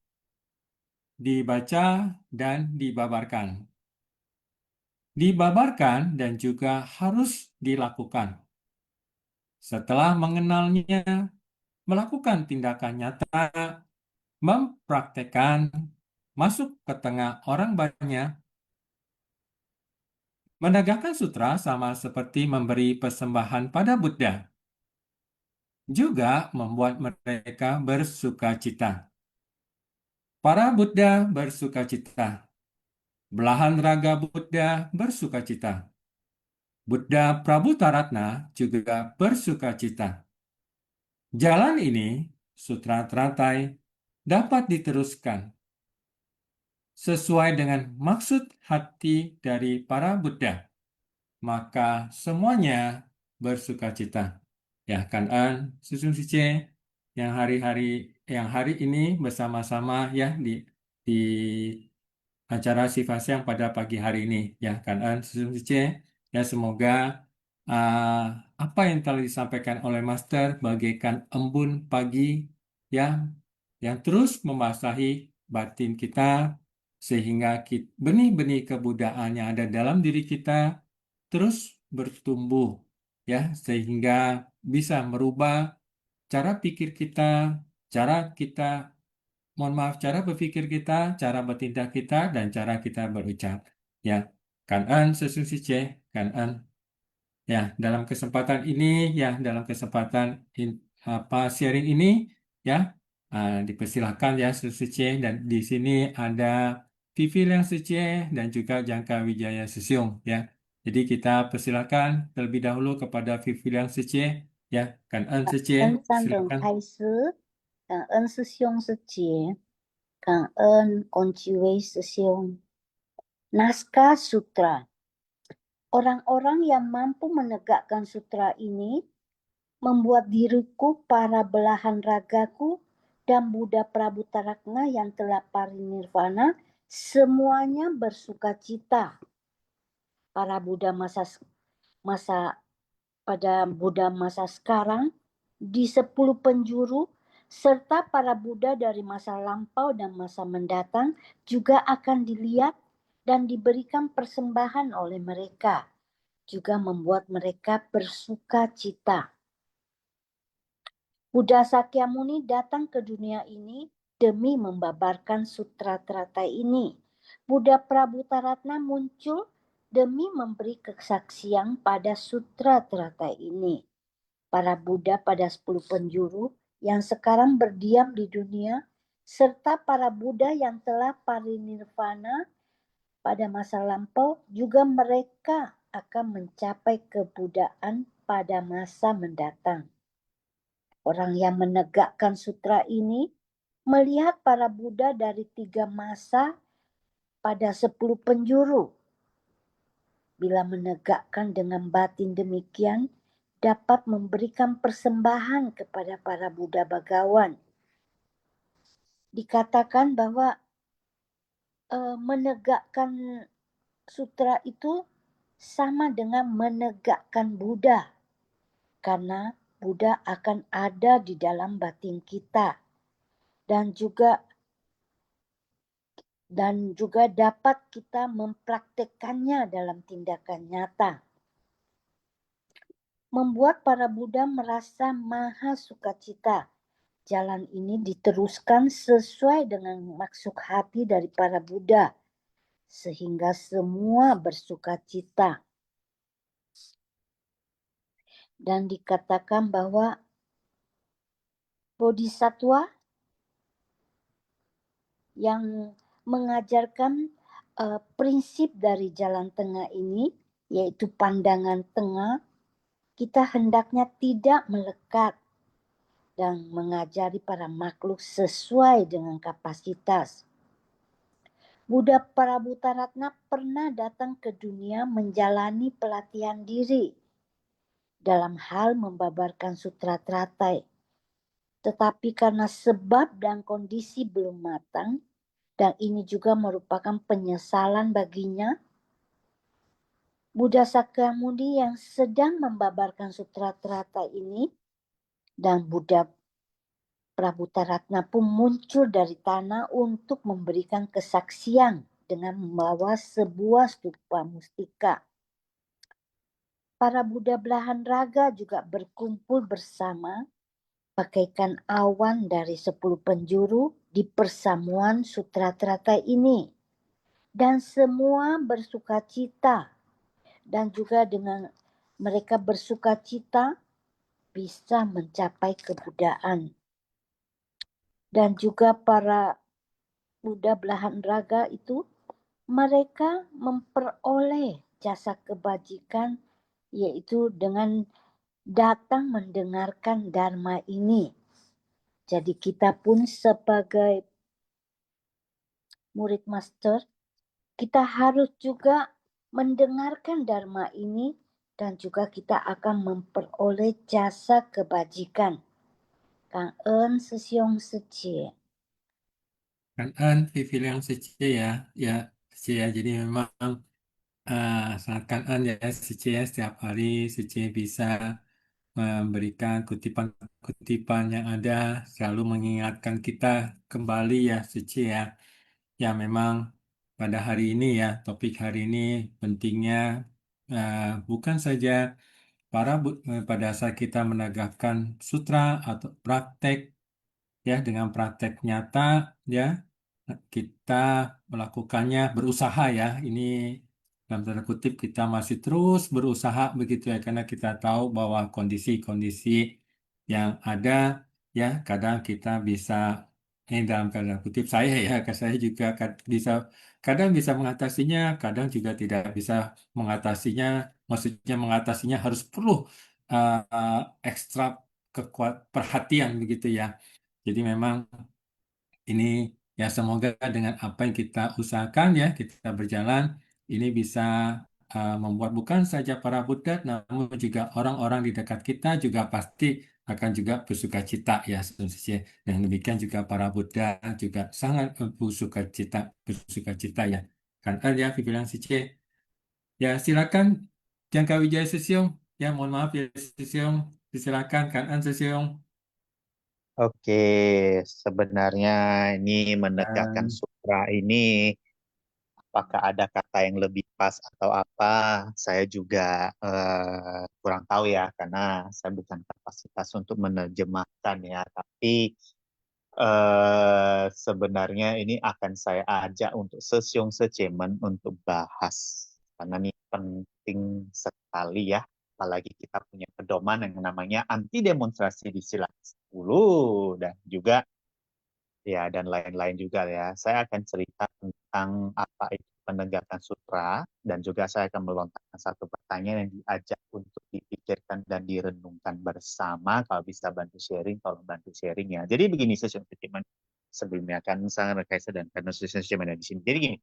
dibaca dan dibabarkan. Dibabarkan dan juga harus dilakukan. Setelah mengenalnya, melakukan tindakan nyata, mempraktekkan, masuk ke tengah orang banyak. Menegakkan sutra sama seperti memberi persembahan pada Buddha. Juga membuat mereka bersukacita. Para Buddha bersukacita. Belahan raga Buddha bersukacita. Buddha Prabhutaratna juga bersukacita. Jalan ini, sutra teratai, dapat diteruskan sesuai dengan maksud hati dari para Buddha. Maka semuanya bersukacita. Ya, Kan'an, Susun Sice, yang hari ini bersama-sama ya di acara Sifasyang pada pagi hari ini ya Kan'an, Susun Sice. Ya, semoga apa yang telah disampaikan oleh Master bagaikan embun pagi yang terus membasahi batin kita sehingga benih-benih kebudayaan yang ada dalam diri kita terus bertumbuh ya sehingga bisa merubah cara pikir kita, cara kita, mohon maaf, cara berpikir kita, cara bertindak kita dan cara kita berucap. Ya, Kan'an Sesun Sice, Kan'an. Ya, dalam kesempatan sharing ini ya dipersilahkan ya Sesun Sice dan di sini ada Vivi Liang Sice dan juga Jangka Wijaya Susyong ya. Jadi kita persilakan terlebih dahulu kepada Vivi Liang Sice ya, Kan'an Sice, 恩三等 silakan. 开始，感恩师兄师姐，感恩翁基威师兄。Naskah Sutra. Orang-orang yang mampu menegakkan sutra ini membuat diriku, para belahan ragaku, dan Buddha Prabhutaratna yang telah parinirvana semuanya bersukacita. Para Buddha pada Buddha masa sekarang di 10 penjuru serta para Buddha dari masa lampau dan masa mendatang juga akan dilihat dan diberikan persembahan oleh mereka, juga membuat mereka bersukacita. Buddha Sakyamuni datang ke dunia ini demi membabarkan sutra teratai ini. Buddha Prabhutaratna muncul demi memberi kesaksian pada sutra teratai ini. Para Buddha pada 10 penjuru yang sekarang berdiam di dunia, serta para Buddha yang telah parinirvana pada masa lampau, juga mereka akan mencapai kebudaan pada masa mendatang. Orang yang menegakkan sutra ini melihat para Buddha dari 3 masa pada 10 penjuru. Bila menegakkan dengan batin demikian, dapat memberikan persembahan kepada para Buddha Bagawan. Dikatakan bahwa menegakkan sutra itu sama dengan menegakkan Buddha, karena Buddha akan ada di dalam batin kita dan juga dapat kita mempraktekkannya dalam tindakan nyata. Membuat para Buddha merasa maha sukacita. Jalan ini diteruskan sesuai dengan maksud hati dari para Buddha, sehingga semua bersukacita. Dan dikatakan bahwa Bodhisattva yang mengajarkan prinsip dari jalan tengah ini, yaitu pandangan tengah, kita hendaknya tidak melekat dan mengajari para makhluk sesuai dengan kapasitas. Buddha Prabhutaratna pernah datang ke dunia menjalani pelatihan diri dalam hal membabarkan sutra teratai. Tetapi karena sebab dan kondisi belum matang, dan ini juga merupakan penyesalan baginya, Buddha Sakyamuni yang sedang membabarkan sutra teratai ini dan Buddha Prabhutaratna pun muncul dari tanah untuk memberikan kesaksian dengan membawa sebuah stupa mustika. Para Buddha belahan raga juga berkumpul bersama bagaikan awan dari 10 penjuru di persamuan sutra teratai ini. Dan semua bersukacita, dan juga dengan mereka bersukacita bisa mencapai kebudaan. Dan juga para Buddha belahan raga itu, mereka memperoleh jasa kebajikan yaitu dengan datang mendengarkan Dharma ini. Jadi kita pun sebagai murid master, kita harus juga mendengarkan Dharma ini dan juga kita akan memperoleh jasa kebajikan. Cảm ơn sư兄师姐. Kan Vivi yang Sicie ya Sicie ya. Jadi memang sangat kan ya Sicie ya, setiap hari Sicie bisa memberikan kutipan-kutipan yang ada, selalu mengingatkan kita kembali ya Sicie ya. Ya memang pada hari ini ya, topik hari ini pentingnya bukan saja pada saat kita menegakkan sutra atau praktek ya dengan praktek nyata ya kita melakukannya berusaha ya. Ini dalam tanda kutip kita masih terus berusaha begitu ya karena kita tahu bahwa kondisi-kondisi yang ada ya kadang kita bisa dalam tanda kutip saya ya saya juga bisa kadang bisa mengatasinya, kadang juga tidak bisa mengatasinya. Maksudnya mengatasinya harus perlu ekstra perhatian begitu ya. Jadi memang ini ya semoga dengan apa yang kita usahakan ya kita berjalan ini bisa membuat bukan saja para Buddha namun juga orang-orang di dekat kita juga pasti akan juga bersuka cita ya seterusnya. Dan demikian juga para Buddha juga sangat bersuka cita ya. Kan ya bilang Sice. Ya silakan Jangka Wijaya Sesiong. Ya mohon maaf ya Sesiong. Silakan Kan Sesiong. Oke, sebenarnya ini menegakkan Dan sutra ini, apakah ada kata yang lebih pas atau apa? Saya juga kurang tahu ya, karena saya bukan kapasitas untuk menerjemahkan ya. Tapi sebenarnya ini akan saya ajak untuk sesiung secemen untuk bahas, karena ini penting sekali ya. Apalagi kita punya pedoman yang namanya anti demonstrasi di sila 10 dan juga ya dan lain-lain juga ya. Saya akan cerita tentang apa itu penegakan sutra dan juga saya akan melontarkan satu pertanyaan yang diajak untuk dipikirkan dan direnungkan bersama. Kalau bisa bantu sharing, tolong bantu sharing ya. Jadi begini session statement sebelumnya kan sangat Kaisa dan karena session statement di sini. Jadi gini,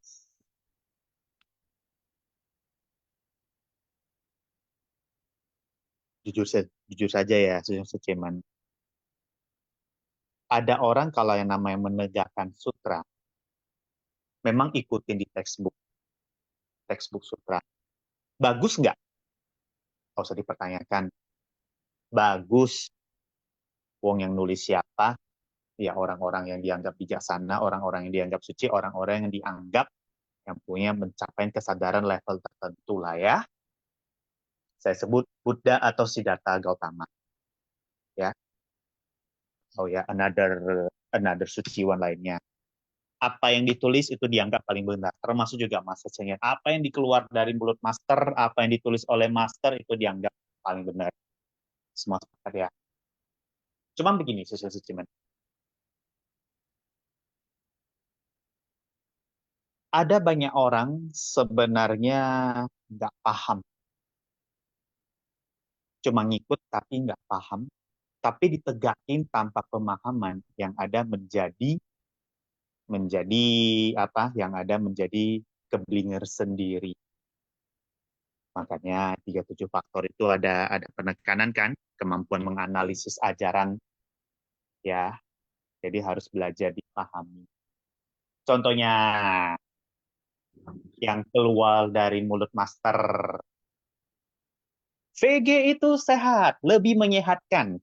jujur saja ya session statement. Ada orang kalau yang namanya menegakkan sutra, memang ikutin di textbook sutra. Bagus nggak? Nggak usah dipertanyakan. Bagus. Wong yang nulis siapa? Ya orang-orang yang dianggap bijaksana, orang-orang yang dianggap suci, orang-orang yang dianggap yang punya mencapai kesadaran level tertentu lah ya. Saya sebut Buddha atau Siddhartha Gautama. Ya. Oh ya, another suciwan lainnya. Apa yang ditulis itu dianggap paling benar, termasuk juga Master Cheng. Apa yang dikeluar dari mulut Master, apa yang ditulis oleh Master itu dianggap paling benar. Semua sepakat ya. Cuma begini, sesuatu cuman. Ada banyak orang sebenarnya nggak paham. Cuma ngikut tapi nggak paham. Tapi ditegakin tanpa pemahaman yang ada menjadi apa? Yang ada menjadi keblinger sendiri. Makanya 37 faktor itu ada penekanan kan, kemampuan menganalisis ajaran ya. Jadi harus belajar dipahami. Contohnya yang keluar dari mulut Master. VG itu sehat, lebih menyehatkan.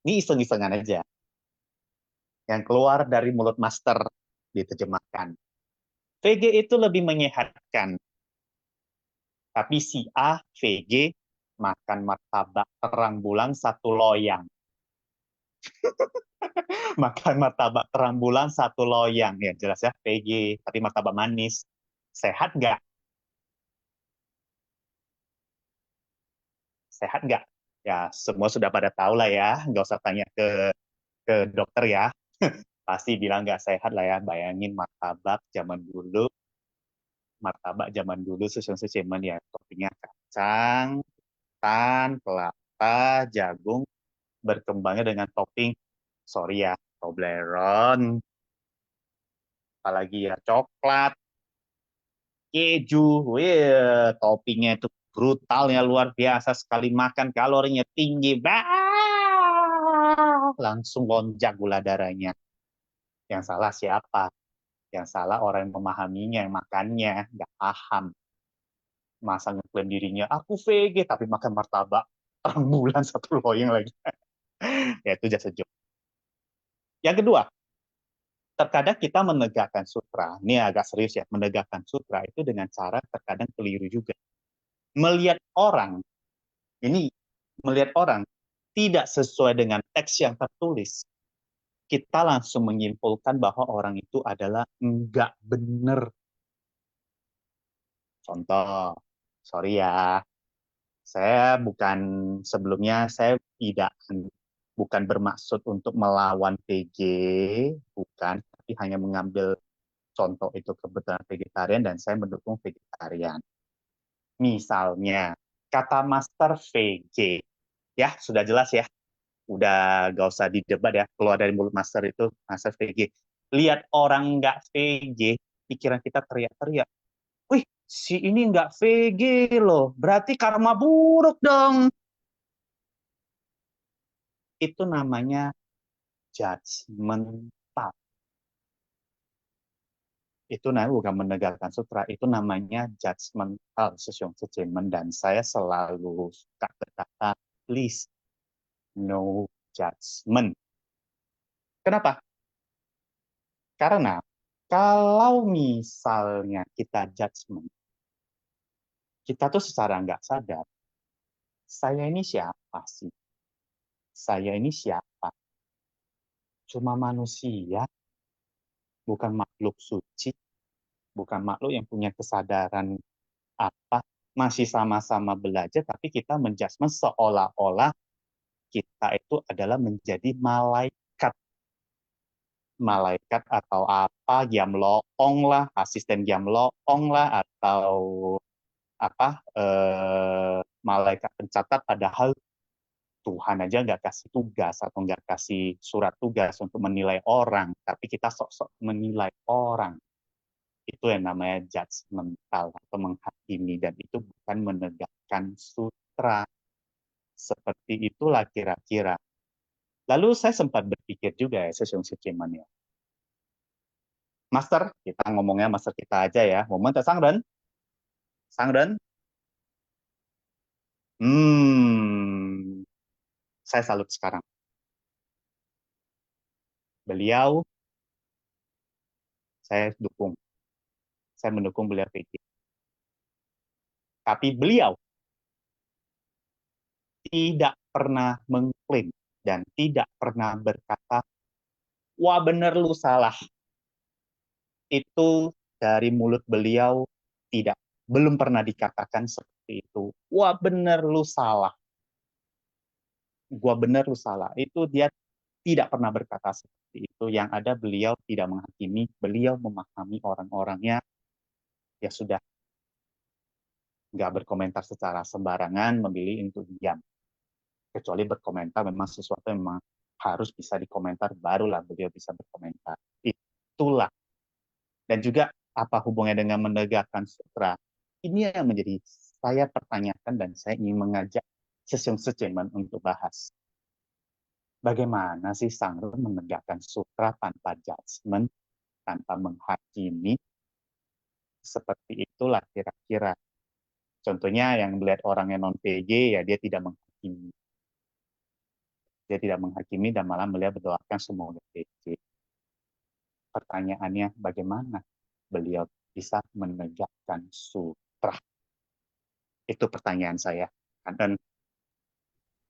Ini iseng-isengan aja. Yang keluar dari mulut Master diterjemahkan. VG itu lebih menyehatkan. Tapi si A, VG, makan martabak terang bulan satu loyang. Makan martabak terang bulan satu loyang. Ya jelas ya, VG. Tapi martabak manis. Sehat nggak? Sehat nggak? Ya semua sudah pada tahu lah ya. Nggak usah tanya ke dokter ya. pasti bilang nggak sehat lah ya. Bayangin martabak zaman dulu sesuai ya, toppingnya kacang, tan, kelapa, jagung, berkembangnya dengan topping, sorry ya, Toblerone, apalagi ya coklat, keju, wih, toppingnya itu brutal ya, luar biasa, sekali makan kalorinya tinggi, langsung lonjak gula darahnya. Yang salah siapa? Yang salah orang yang memahaminya, yang makannya, nggak paham. Masa ngeklaim dirinya, aku VG, tapi makan martabak terang bulan 1 loyang lagi. Ya itu jasa joke. Yang kedua, terkadang kita menegakkan sutra. Ini agak serius ya, menegakkan sutra itu dengan cara terkadang keliru juga. Melihat orang, ini melihat orang tidak sesuai dengan teks yang tertulis, kita langsung menyimpulkan bahwa orang itu adalah enggak benar. Contoh, sorry ya, saya sebelumnya saya bukan bermaksud untuk melawan PG, bukan, tapi hanya mengambil contoh itu kebetulan vegetarian dan saya mendukung vegetarian. Misalnya, kata master VG, ya sudah jelas ya, udah gak usah didebat ya, keluar dari mulut master itu, master VG. Lihat orang nggak VG, pikiran kita teriak-teriak, wih, si ini nggak VG loh, berarti karma buruk dong. Itu namanya judgmental. Itu namanya bukan menegakkan sutra, itu namanya judgmental, dan saya selalu suka berkata, please, no judgment. Kenapa? Karena kalau misalnya kita judgment, kita tuh secara nggak sadar, saya ini siapa sih? Saya ini siapa? Cuma manusia, bukan makhluk suci, bukan makhluk yang punya kesadaran apa, masih sama-sama belajar, tapi kita menjudgment seolah-olah kita itu adalah menjadi malaikat. Malaikat atau apa, Gyamloong lah, asisten Gyamloong lah, atau apa, malaikat pencatat, padahal Tuhan aja nggak kasih tugas atau nggak kasih surat tugas untuk menilai orang, tapi kita sok-sok menilai orang. Itu yang namanya judgmental atau menghakimi, dan itu bukan menegakkan sutra. Seperti itulah kira-kira. Lalu saya sempat berpikir juga ya, ya. Master, kita ngomongnya master kita aja ya. Momen Sangren. Sangren. Saya salut sekarang. Beliau, saya dukung. Saya mendukung beliau PG. Tapi beliau tidak pernah mengklaim dan tidak pernah berkata, wah bener lu salah. Itu dari mulut beliau belum pernah dikatakan seperti itu. Wah bener lu salah. Gua bener lu salah. Itu dia tidak pernah berkata seperti itu. Yang ada beliau tidak menghakimi, beliau memahami orang-orangnya. Ya sudah, nggak berkomentar secara sembarangan, memilih untuk diam. Kecuali berkomentar memang sesuatu yang memang harus bisa dikomentar, barulah beliau bisa berkomentar. Itulah. Dan juga apa hubungannya dengan menegakkan sutra? Ini yang menjadi saya pertanyakan dan saya ingin mengajak Sesungguhnya untuk bahas. Bagaimana sih Sangren menegakkan sutra tanpa judgment, tanpa menghakimi? Seperti itulah kira-kira. Contohnya yang melihat orang yang non-PG, ya dia tidak menghakimi. Dia tidak menghakimi dan malah melihat berdoakan semoga PG. Pertanyaannya, bagaimana beliau bisa menegakkan sutra? Itu pertanyaan saya. Dan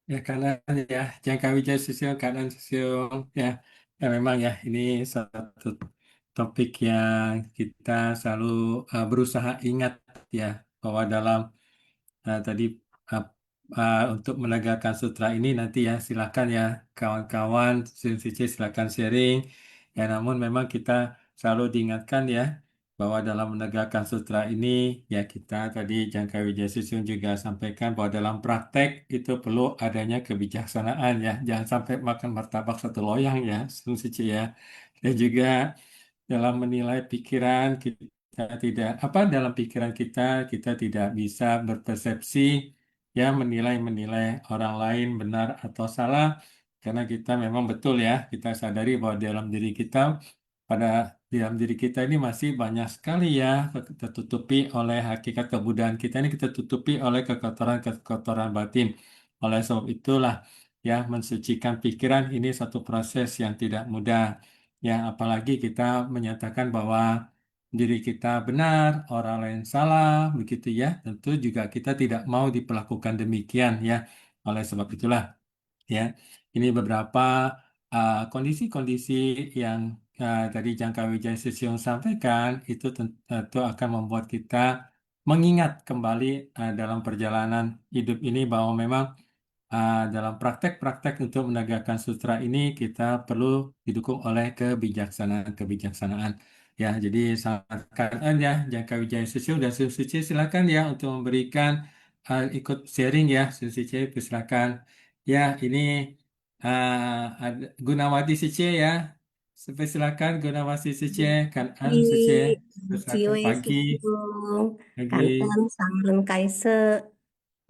Ya kanan ya, jangka wijaya sosial kanan sosial ya. Ya memang ya ini satu topik yang kita selalu berusaha ingat ya, bahwa dalam tadi uh, untuk menegakkan sutra ini nanti ya silakan ya kawan-kawan CC silakan sharing Ya, namun memang kita selalu diingatkan ya bahwa dalam menegakkan sutra ini ya kita tadi Jangka Wijaya Susyung juga sampaikan bahwa dalam praktek itu perlu adanya kebijaksanaan ya. Jangan sampai makan martabak satu loyang ya, Sun Suci ya. Dan juga dalam menilai pikiran kita tidak dalam pikiran kita tidak bisa berpersepsi ya menilai orang lain benar atau salah karena kita memang betul ya kita sadari bahwa pada dalam diri kita ini masih banyak sekali ya kita tutupi oleh hakikat kebudayaan kita ini kita tutupi oleh kekotoran batin. Oleh sebab itulah ya mensucikan pikiran ini satu proses yang tidak mudah. Ya, apalagi kita menyatakan bahwa diri kita benar, orang lain salah, begitu ya. Tentu juga kita tidak mau diperlakukan demikian ya. Oleh sebab itulah ya, ini beberapa kondisi-kondisi yang tadi Jangka Wijaya Susyung sampaikan itu tentu akan membuat kita mengingat kembali dalam perjalanan hidup ini bahwa memang dalam praktek-praktek untuk menegakkan sutra ini kita perlu didukung oleh kebijaksanaan-kebijaksanaan. Ya, jadi silakan ya Jangka Wijaya Susyung dan Sun Suci silakan ya untuk memberikan ikut sharing ya Sun Suci silakan. Ya, ini Gunawati Suci ya. Silakan Gunawati Suci, kan An Suci. Silakan Ciwe pagi, Susiung, pagi. Kanten Sangren Kaise,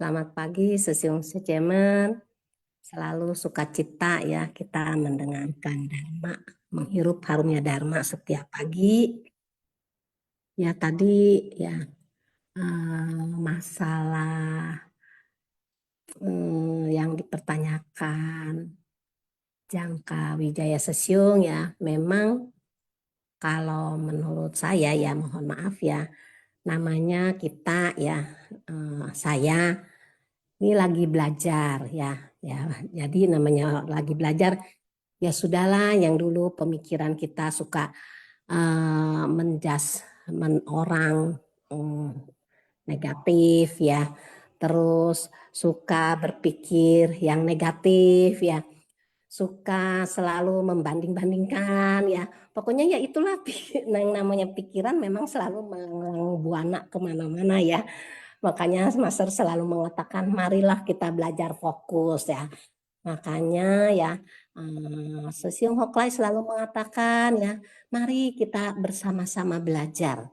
selamat pagi Susiung Secemen, selalu sukacita ya kita mendengarkan Dharma, menghirup harumnya Dharma setiap pagi. Ya tadi ya masalah yang dipertanyakan Jangka Wijaya Susyung ya memang kalau menurut saya ya mohon maaf ya namanya kita ya saya ini lagi belajar ya jadi namanya lagi belajar ya sudahlah yang dulu pemikiran kita suka orang negatif ya terus suka berpikir yang negatif ya suka selalu membanding-bandingkan ya pokoknya ya itulah yang namanya pikiran memang selalu buana kemana-mana ya makanya Master selalu mengatakan marilah kita belajar fokus ya makanya ya Susyung Hoklai selalu mengatakan ya mari kita bersama-sama belajar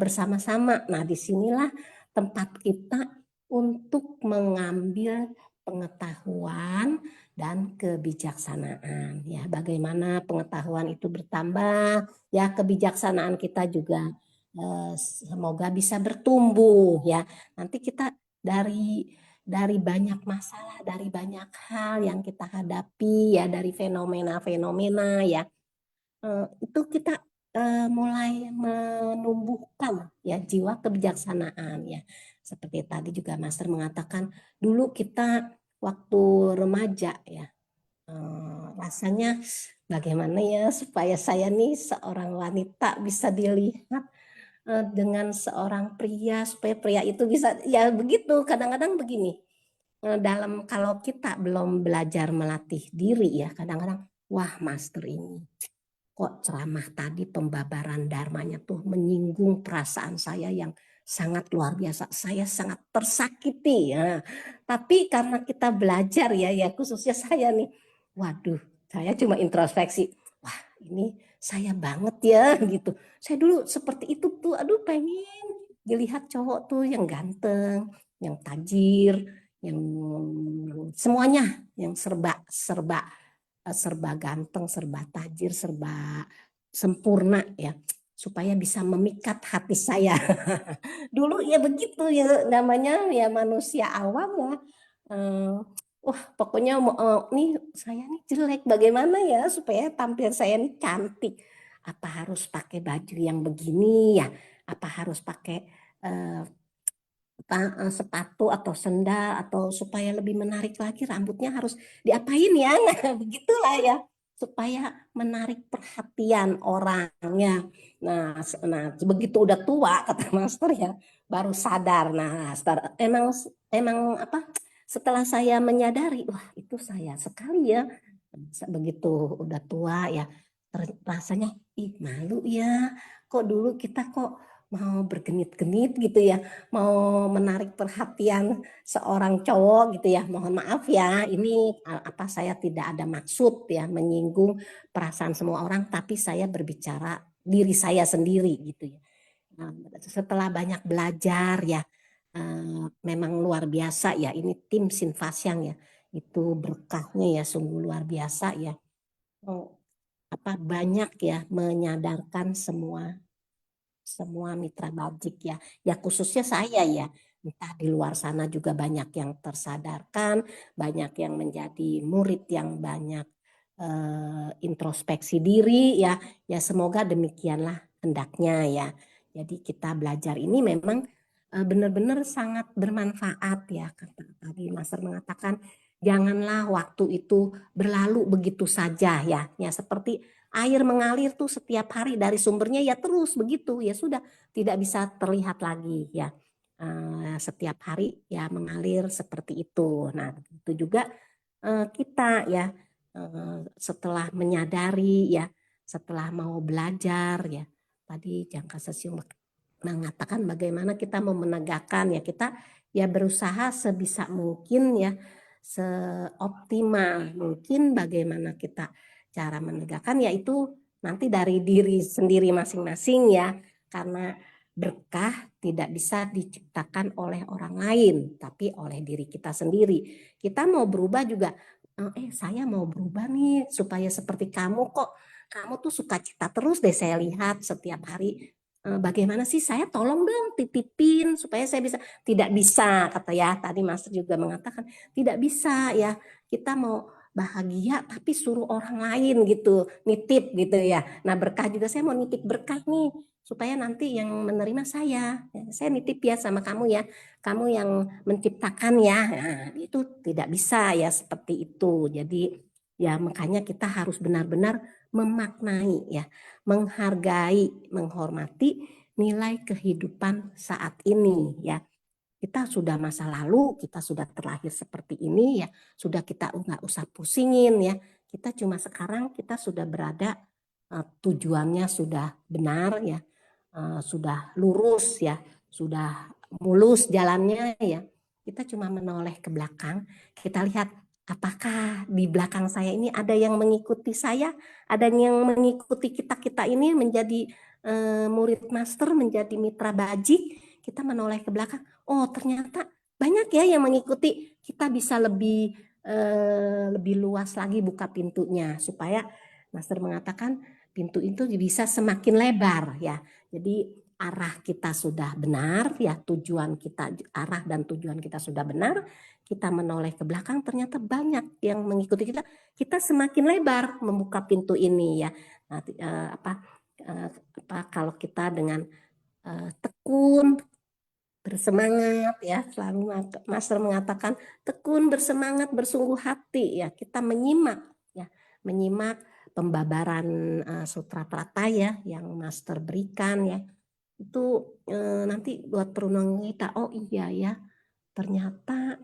bersama-sama nah disinilah tempat kita untuk mengambil pengetahuan dan kebijaksanaan ya bagaimana pengetahuan itu bertambah ya kebijaksanaan kita juga semoga bisa bertumbuh ya nanti kita dari banyak masalah dari banyak hal yang kita hadapi ya dari fenomena-fenomena ya itu kita mulai menumbuhkan ya jiwa kebijaksanaan ya seperti tadi juga Master mengatakan dulu kita waktu remaja ya rasanya bagaimana ya supaya saya nih seorang wanita bisa dilihat dengan seorang pria supaya pria itu bisa ya begitu kadang-kadang begini dalam kalau kita belum belajar melatih diri ya kadang-kadang wah Master ini kok ceramah tadi pembabaran dharmanya tuh menyinggung perasaan saya yang sangat luar biasa. Saya sangat tersakiti ya. Tapi karena kita belajar ya khususnya saya nih. Waduh, saya cuma introspeksi. Wah, ini saya banget ya gitu. Saya dulu seperti itu tuh. Aduh, pengen dilihat cowok tuh yang ganteng, yang tajir, yang semuanya yang serba ganteng, serba tajir, serba sempurna ya supaya bisa memikat hati saya. Dulu ya begitu ya namanya ya manusia awam ya. Wah pokoknya nih saya nih jelek bagaimana ya supaya tampil saya nih cantik. Apa harus pakai baju yang begini ya? Apa harus pakai sepatu atau sendal atau supaya lebih menarik lagi rambutnya harus diapain ya nah begitulah ya supaya menarik perhatian orangnya nah begitu udah tua kata Master ya baru sadar nah emang apa setelah saya menyadari wah itu saya sekali ya begitu udah tua ya rasanya malu ya, kok dulu kita kok mau bergenit-genit gitu ya, mau menarik perhatian seorang cowok gitu ya. Mohon maaf ya, ini saya tidak ada maksud ya menyinggung perasaan semua orang, tapi saya berbicara diri saya sendiri gitu ya. Nah, setelah banyak belajar ya, memang luar biasa ya, ini tim Sinfasyang ya, itu berkahnya ya sungguh luar biasa ya. Banyak ya menyadarkan semua mitra bajik ya khususnya saya ya, entah di luar sana juga banyak yang tersadarkan, banyak yang menjadi murid yang banyak introspeksi diri ya semoga demikianlah hendaknya ya. Jadi kita belajar ini memang benar-benar sangat bermanfaat ya. Tadi Master mengatakan janganlah waktu itu berlalu begitu saja ya seperti air mengalir tuh setiap hari dari sumbernya ya terus begitu ya sudah tidak bisa terlihat lagi ya setiap hari ya mengalir seperti itu. Nah itu juga kita ya setelah menyadari ya, setelah mau belajar ya, tadi Jangka Sesium mengatakan bagaimana kita mau menegakkan ya, kita ya berusaha sebisa mungkin ya, seoptimal mungkin bagaimana kita cara menegakkan, yaitu nanti dari diri sendiri masing-masing ya, karena berkah tidak bisa diciptakan oleh orang lain, tapi oleh diri kita sendiri. Kita mau berubah juga, saya mau berubah nih supaya seperti kamu, kok kamu tuh sukacita terus deh saya lihat setiap hari. Bagaimana sih saya tolong dong titipin supaya saya bisa. Tidak bisa kata ya, tadi Master juga mengatakan tidak bisa ya, kita mau bahagia tapi suruh orang lain gitu, nitip gitu ya. Nah berkah juga saya mau nitip berkah nih supaya nanti yang menerima saya nitip ya sama kamu ya, kamu yang menciptakan ya. Nah, itu tidak bisa ya seperti itu. Jadi ya makanya kita harus benar-benar memaknai ya, menghargai, menghormati nilai kehidupan saat ini ya. Kita sudah masa lalu, kita sudah terlahir seperti ini ya, sudah kita nggak usah pusingin ya. Kita cuma sekarang kita sudah berada tujuannya sudah benar ya, sudah lurus ya, sudah mulus jalannya ya. Kita cuma menoleh ke belakang, kita lihat apakah di belakang saya ini ada yang mengikuti saya, ada yang mengikuti kita ini menjadi murid Master, menjadi mitra bajik. Kita menoleh ke belakang, oh ternyata banyak ya yang mengikuti. Kita bisa lebih luas lagi buka pintunya supaya Master mengatakan pintu itu bisa semakin lebar ya. Jadi arah kita sudah benar ya, tujuan kita, arah dan tujuan kita sudah benar, kita menoleh ke belakang ternyata banyak yang mengikuti kita, kita semakin lebar membuka pintu ini ya. Nanti kalau kita dengan tekun, bersemangat ya, selalu Master mengatakan tekun, bersemangat, bersungguh hati ya, kita menyimak pembabaran sutra trata ya yang Master berikan ya, itu nanti buat perenungan kita, oh iya ya ternyata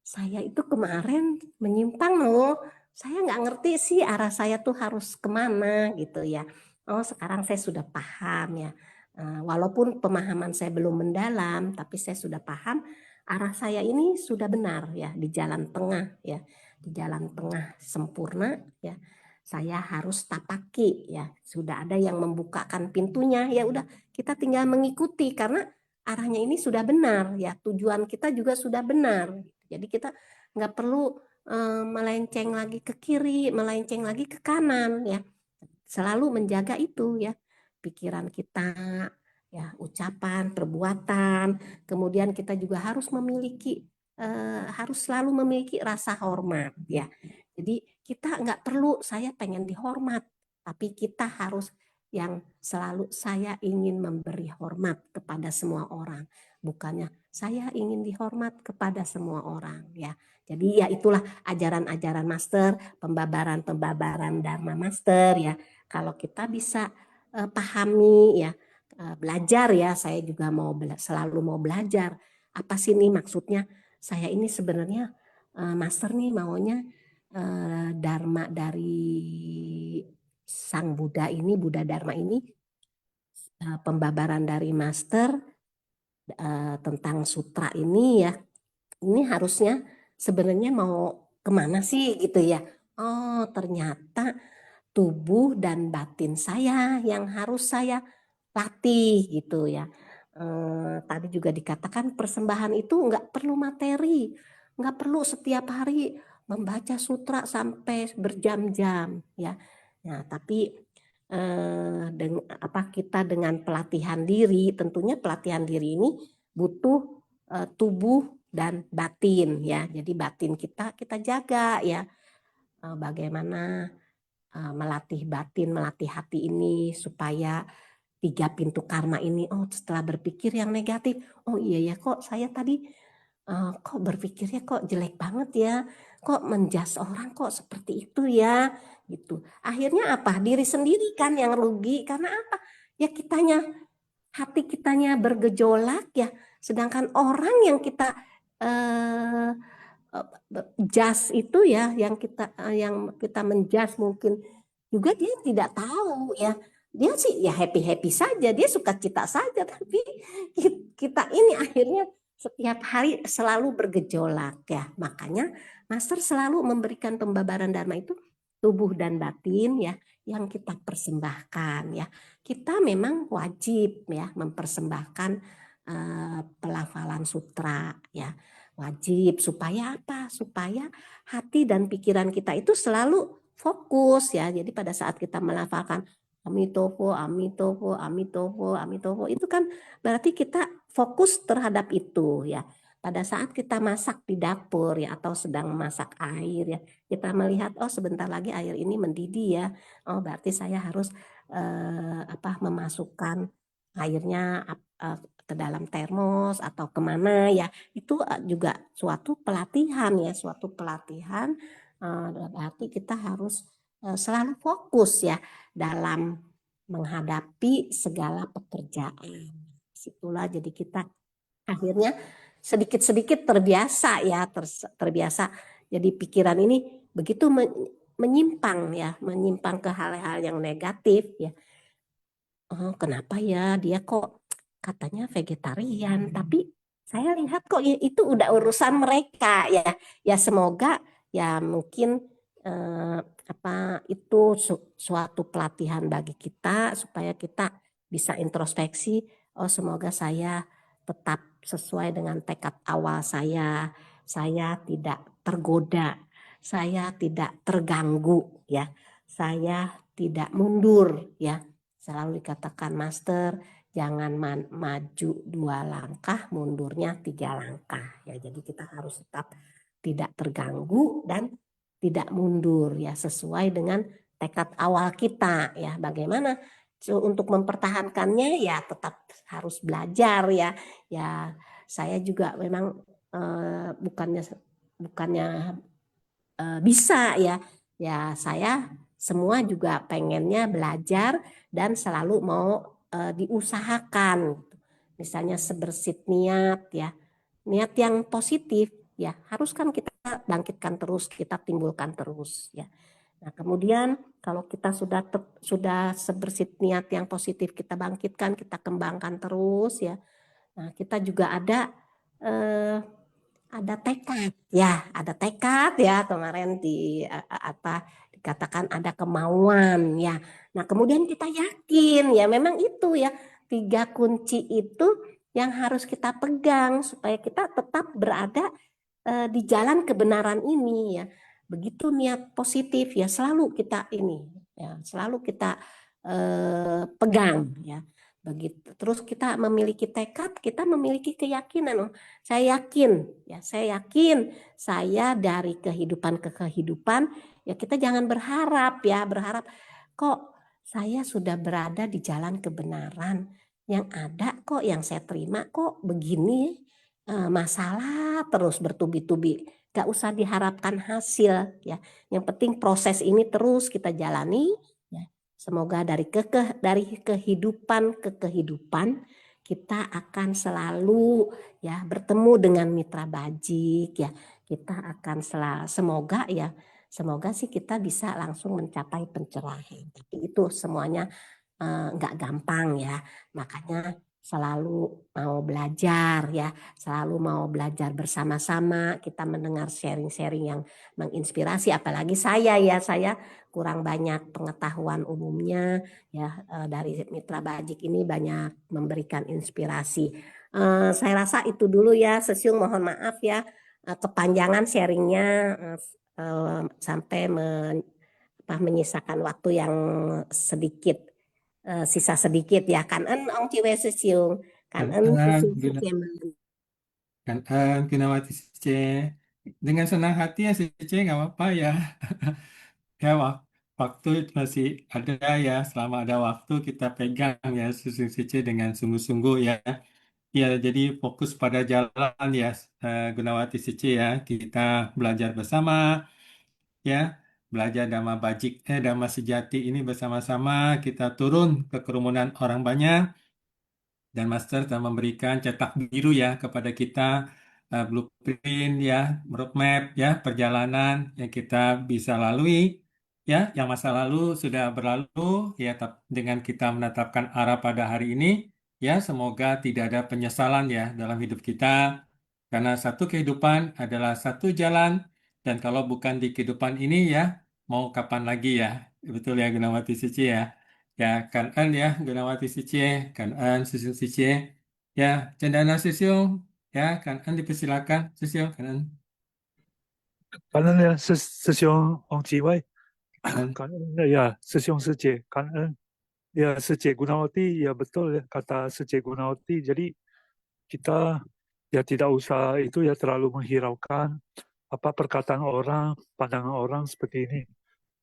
saya itu kemarin menyimpang loh, saya nggak ngerti sih arah saya tuh harus kemana gitu ya. Oh sekarang saya sudah paham ya, walaupun pemahaman saya belum mendalam, tapi saya sudah paham arah saya ini sudah benar ya, di jalan tengah ya, di jalan tengah sempurna ya. Saya harus tapaki ya, sudah ada yang membukakan pintunya ya, udah kita tinggal mengikuti karena arahnya ini sudah benar ya, tujuan kita juga sudah benar. Jadi kita nggak perlu melenceng lagi ke kiri, melenceng lagi ke kanan ya. Selalu menjaga itu ya, pikiran kita ya, ucapan, perbuatan. Kemudian kita juga harus memiliki harus selalu memiliki rasa hormat ya. Jadi kita nggak perlu saya pengen dihormat, tapi kita harus yang selalu saya ingin memberi hormat kepada semua orang, bukannya saya ingin dihormat kepada semua orang ya. Jadi ya itulah ajaran-ajaran Master, pembabaran-pembabaran Dharma Master ya. Kalau kita bisa pahami ya, belajar ya, saya juga selalu mau belajar. Apa sih ini maksudnya? Saya ini sebenarnya Master nih maunya Dharma dari Sang Buddha ini, Buddha Dharma ini, pembabaran dari Master tentang sutra ini ya, ini harusnya sebenarnya mau kemana sih gitu ya. Oh ternyata tubuh dan batin saya yang harus saya latih gitu ya. Tadi juga dikatakan persembahan itu nggak perlu materi, nggak perlu setiap hari membaca sutra sampai berjam-jam ya. Nah, tapi kita dengan pelatihan diri, tentunya pelatihan diri ini butuh tubuh dan batin ya. Jadi batin kita jaga ya. Bagaimana melatih batin, melatih hati ini supaya 3 pintu karma ini, oh setelah berpikir yang negatif, oh iya ya kok saya tadi kok berpikirnya kok jelek banget ya, kok menjas orang kok seperti itu ya, gitu. Akhirnya apa? Diri sendiri kan yang rugi, karena apa? Ya hati kitanya bergejolak ya, sedangkan orang yang kita jas itu ya, yang kita menjas mungkin juga dia tidak tahu ya, dia sih ya happy saja, dia sukacita saja, tapi kita ini akhirnya setiap hari selalu bergejolak ya. Makanya Master selalu memberikan pembabaran Dharma itu tubuh dan batin ya yang kita persembahkan ya. Kita memang wajib ya mempersembahkan pelafalan sutra ya. Wajib supaya apa? Supaya hati dan pikiran kita itu selalu fokus ya. Jadi pada saat kita melafalkan Amitofo, Amitofo, Amitofo, Amitofo, itu kan berarti kita fokus terhadap itu ya. Pada saat kita masak di dapur ya atau sedang masak air ya, kita melihat oh sebentar lagi air ini mendidih ya. Oh berarti saya harus memasukkan airnya ke dalam termos atau kemana ya. Itu juga suatu pelatihan ya, suatu pelatihan. Berarti kita harus selalu fokus ya dalam menghadapi segala pekerjaan. Situlah jadi kita akhirnya sedikit-sedikit terbiasa ya, terbiasa. Jadi pikiran ini begitu menyimpang ke hal-hal yang negatif ya. Oh, kenapa ya dia kok katanya vegetarian, tapi saya lihat kok itu udah urusan mereka ya. Ya semoga ya mungkin itu suatu pelatihan bagi kita supaya kita bisa introspeksi. Oh semoga saya tetap sesuai dengan tekad awal saya tidak tergoda, saya tidak terganggu ya, saya tidak mundur ya. Selalu dikatakan Master, jangan maju 2 langkah, mundurnya 3 langkah ya. Jadi kita harus tetap tidak terganggu dan tidak mundur ya, sesuai dengan tekad awal kita ya. Bagaimana untuk mempertahankannya ya tetap harus belajar ya. Ya saya juga memang bukannya bisa ya. Ya saya semua juga pengennya belajar dan selalu mau diusahakan. Misalnya sebersit niat ya. Niat yang positif ya harus kan kita bangkitkan terus, kita timbulkan terus ya. Nah, kemudian kalau kita sudah sebersit niat yang positif kita bangkitkan, kita kembangkan terus ya. Nah, kita juga ada tekad ya, kemarin dikatakan ada kemauan ya. Nah, kemudian kita yakin ya memang itu ya 3 kunci itu yang harus kita pegang supaya kita tetap berada di jalan kebenaran ini ya. Begitu niat positif ya selalu kita pegang ya. Begitu. Terus kita memiliki tekad, kita memiliki keyakinan. Saya yakin saya dari kehidupan ke kehidupan ya, kita jangan berharap kok saya sudah berada di jalan kebenaran. Yang ada kok yang saya terima kok begini, masalah terus bertubi-tubi. Gak usah diharapkan hasil ya. Yang penting proses ini terus kita jalani ya. Semoga dari kehidupan ke kehidupan kita akan selalu ya bertemu dengan mitra bajik ya. Kita akan semoga ya Semoga sih kita bisa langsung mencapai pencerahan. Tapi itu semuanya nggak gampang ya. Makanya selalu mau belajar ya, selalu mau belajar bersama-sama. Kita mendengar sharing-sharing yang menginspirasi. Apalagi saya ya, saya kurang banyak pengetahuan umumnya ya, dari Mitra Bajik ini banyak memberikan inspirasi. Saya rasa itu dulu ya, Sesiung, mohon maaf ya kepanjangan sharingnya, sampai menyisakan waktu yang sedikit, sisa sedikit ya. Kan ong ciwe Sesiung, Kan Sesiung Guna- Sesiung. kan Gunawati Sice. Dengan senang hati ya Sice, nggak apa-apa ya. Ya, waktu masih ada ya. Selama ada waktu kita pegang ya susun Sice dengan sungguh-sungguh ya. Ya, jadi fokus pada jalan ya, Gunawati Sice ya. Kita belajar bersama ya, belajar Dhamma Sejati ini bersama-sama. Kita turun ke kerumunan orang banyak dan Master telah memberikan cetak biru ya kepada kita, blueprint ya, roadmap ya, perjalanan yang kita bisa lalui ya, yang masa lalu sudah berlalu ya, dengan kita menetapkan arah pada hari ini ya, semoga tidak ada penyesalan ya dalam hidup kita, karena satu kehidupan adalah satu jalan, dan kalau bukan di kehidupan ini ya, mau kapan lagi ya, betul ya Gunawati Suci ya. Ya, kan an ya, Gunawati Suci, kan an Susun Suci. Ya, Cendana Susyung, ya, kan an dipersilakan, Susyung, kan an. 感恩呀，师兄洪吉威，An. 感恩ya师兄师姐, 感恩ya師姐 Gunawati, ya betul ya kata師姐 Gunawati. Jadi kita ya tidak usah itu ya terlalu menghiraukan apa perkataan orang, pandangan orang seperti ini.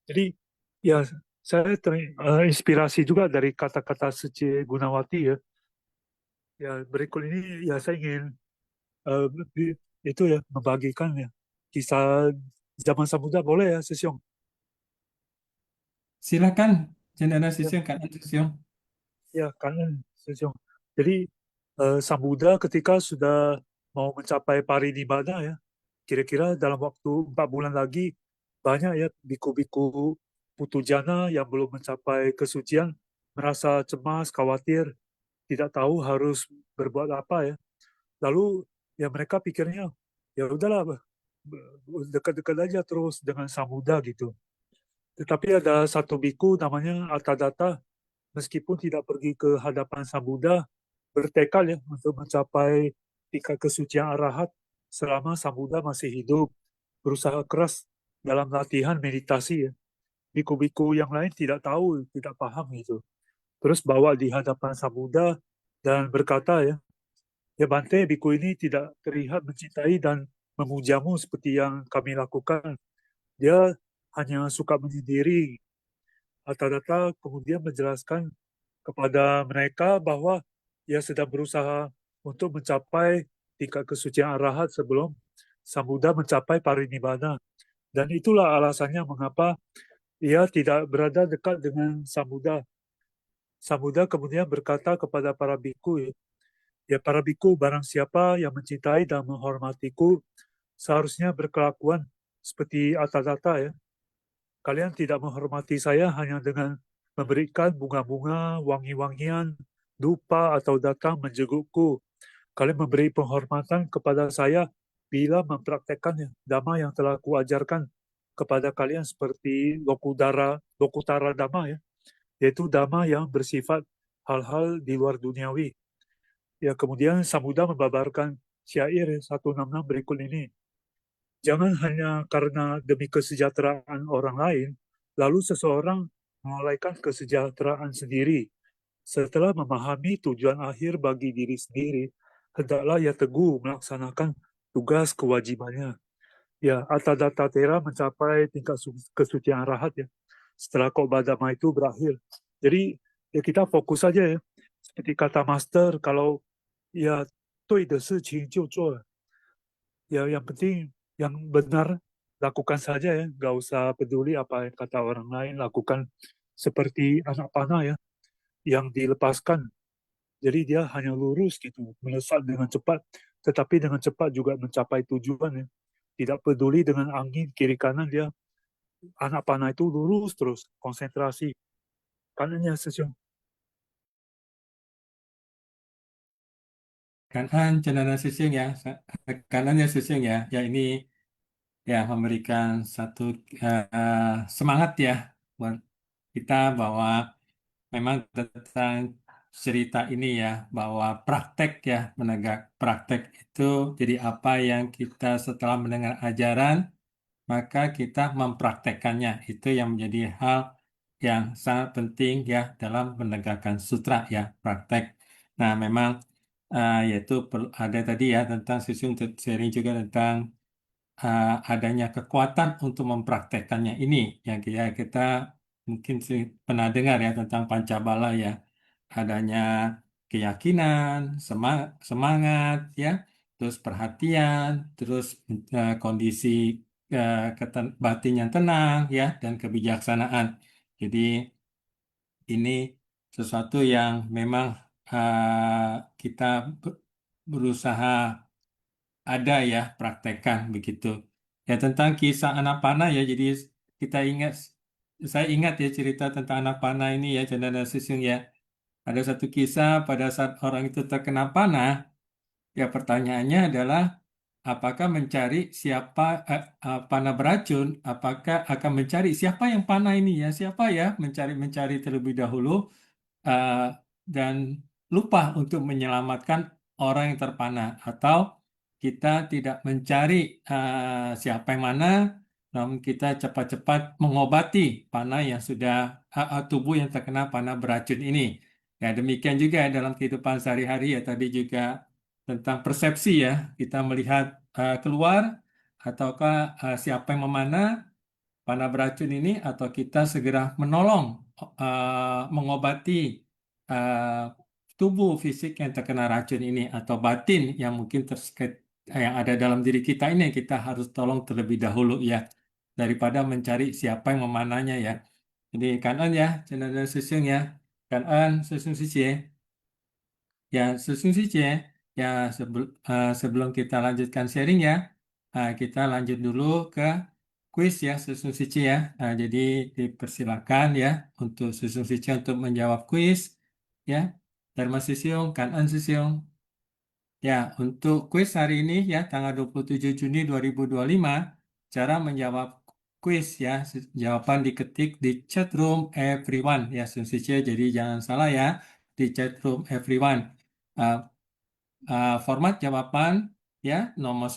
Jadi ya saya terinspirasi juga dari kata-kata師姐 Gunawati ya. Ya berikut ini ya saya ingin itu ya membagikan ya kisah zaman Samudra, boleh ya師兄? Silakan, Cendana Ya, Susyung, kan an Susyung. ya kangen師兄. Jadi Samudra ketika sudah mau mencapai parinibbana ya, kira-kira dalam waktu 4 bulan lagi banyak ya biku-biku putujana yang belum mencapai kesucian merasa cemas, khawatir, tidak tahu harus berbuat apa ya. Lalu ya mereka pikirnya ya udahlah dekat-dekat aja terus dengan Samudra gitu. Tetapi ada satu biku namanya Atadatta, meskipun tidak pergi ke hadapan Samudra, bertekad ya untuk mencapai tingkat kesucian arahat selama Samudra masih hidup, berusaha keras dalam latihan meditasi ya. Biku-biku yang lain tidak tahu, tidak paham gitu. Terus bawa di hadapan Samudra dan berkata ya Bante, biku ini tidak terlihat mencintai dan memujamu seperti yang kami lakukan. Dia hanya suka menyendiri. Atadatta kemudian menjelaskan kepada mereka bahwa ia sedang berusaha untuk mencapai tingkat kesucian arahat sebelum Samudra mencapai parinibbana. Dan itulah alasannya mengapa ia tidak berada dekat dengan Samudra. Samudra kemudian berkata kepada para biku, ya para biku, barang siapa yang mencintai dan menghormatiku seharusnya berkelakuan seperti Atadatta ya. Kalian tidak menghormati saya hanya dengan memberikan bunga-bunga, wangi-wangian, dupa atau datang menjengukku. Kalian memberi penghormatan kepada saya bila mempraktekkan dhamma yang telah kuajarkan kepada kalian seperti lokutara dhamma ya, yaitu dhamma yang bersifat hal-hal di luar duniawi. Ya, kemudian Samudra membabarkan syair 166 berikut ini. Jangan hanya karena demi kesejahteraan orang lain, lalu seseorang melalaikan kesejahteraan sendiri. Setelah memahami tujuan akhir bagi diri sendiri, hendaklah ia teguh melaksanakan tugas kewajibannya. Ya, Atadatta Thera mencapai tingkat kesucian arahat ya. Setelah Khotbah Dhamma itu berakhir. Jadi ya kita fokus saja ya. Seperti kata Master, kalau ya 对的事情就做， ya yang penting yang benar lakukan saja ya, nggak usah peduli apa yang kata orang lain, lakukan seperti anak panah ya, yang dilepaskan. Jadi dia hanya lurus gitu, melesat dengan cepat, tetapi dengan cepat juga mencapai tujuan ya. Tidak peduli dengan angin kiri kanan, dia anak panah itu lurus terus, konsentrasi. Kanannya Sejong. Kanan cenderan sesing ya, kanannya sesing ya. Ya ini ya memberikan satu semangat ya buat kita bahwa memang tentang cerita ini ya, bahwa praktek ya, menegak praktek itu jadi apa yang kita setelah mendengar ajaran, maka kita mempraktekkannya. Itu yang menjadi hal yang sangat penting ya dalam menegakkan sutra ya, praktek. Nah, memang yaitu ada tadi ya tentang Susun sharing juga tentang adanya kekuatan untuk mempraktekkannya ini yang kita mungkin pernah dengar ya tentang Pancabala ya, adanya keyakinan, semangat ya, terus perhatian, terus kondisi batin yang tenang ya, dan kebijaksanaan. Jadi ini sesuatu yang memang kita berusaha ada ya praktekkan begitu. Ya tentang kisah anak panah ya, jadi kita ingat, saya ingat ya cerita tentang anak panah ini ya, Chandana Susung ya. Ada satu kisah pada saat orang itu terkena panah, ya pertanyaannya adalah apakah mencari siapa panah beracun, apakah akan mencari siapa yang panah ini ya, siapa ya, mencari terlebih dahulu eh, dan lupa untuk menyelamatkan orang yang terpanah, atau kita tidak mencari siapa yang mana, namun kita cepat-cepat mengobati panah yang sudah tubuh yang terkena panah beracun ini. Ya demikian juga dalam kehidupan sehari-hari ya, tadi juga tentang persepsi ya, kita melihat keluar ataukah siapa yang memanah panah beracun ini, atau kita segera menolong mengobati uh, tubuh fisik yang terkena racun ini, atau batin yang mungkin yang ada dalam diri kita ini yang kita harus tolong terlebih dahulu ya, daripada mencari siapa yang memanahnya ya. Jadi kanan ya, cenderung susung ya, kanan susung sisi ya, susung sisi ya, sebelum kita lanjutkan sharing ya, kita lanjut dulu ke kuis ya Susun Sici ya. Jadi dipersilakan ya untuk Susun Sici untuk menjawab kuis ya. Dharma Sisyong, Kanan Sisyong. Ya, untuk kuis hari ini ya tanggal 27 Juni 2025, cara menjawab kuis ya, jawaban diketik di chat room everyone ya Susun Sici. Jadi jangan salah ya, di chat room everyone. Uh, Format jawaban ya, nomor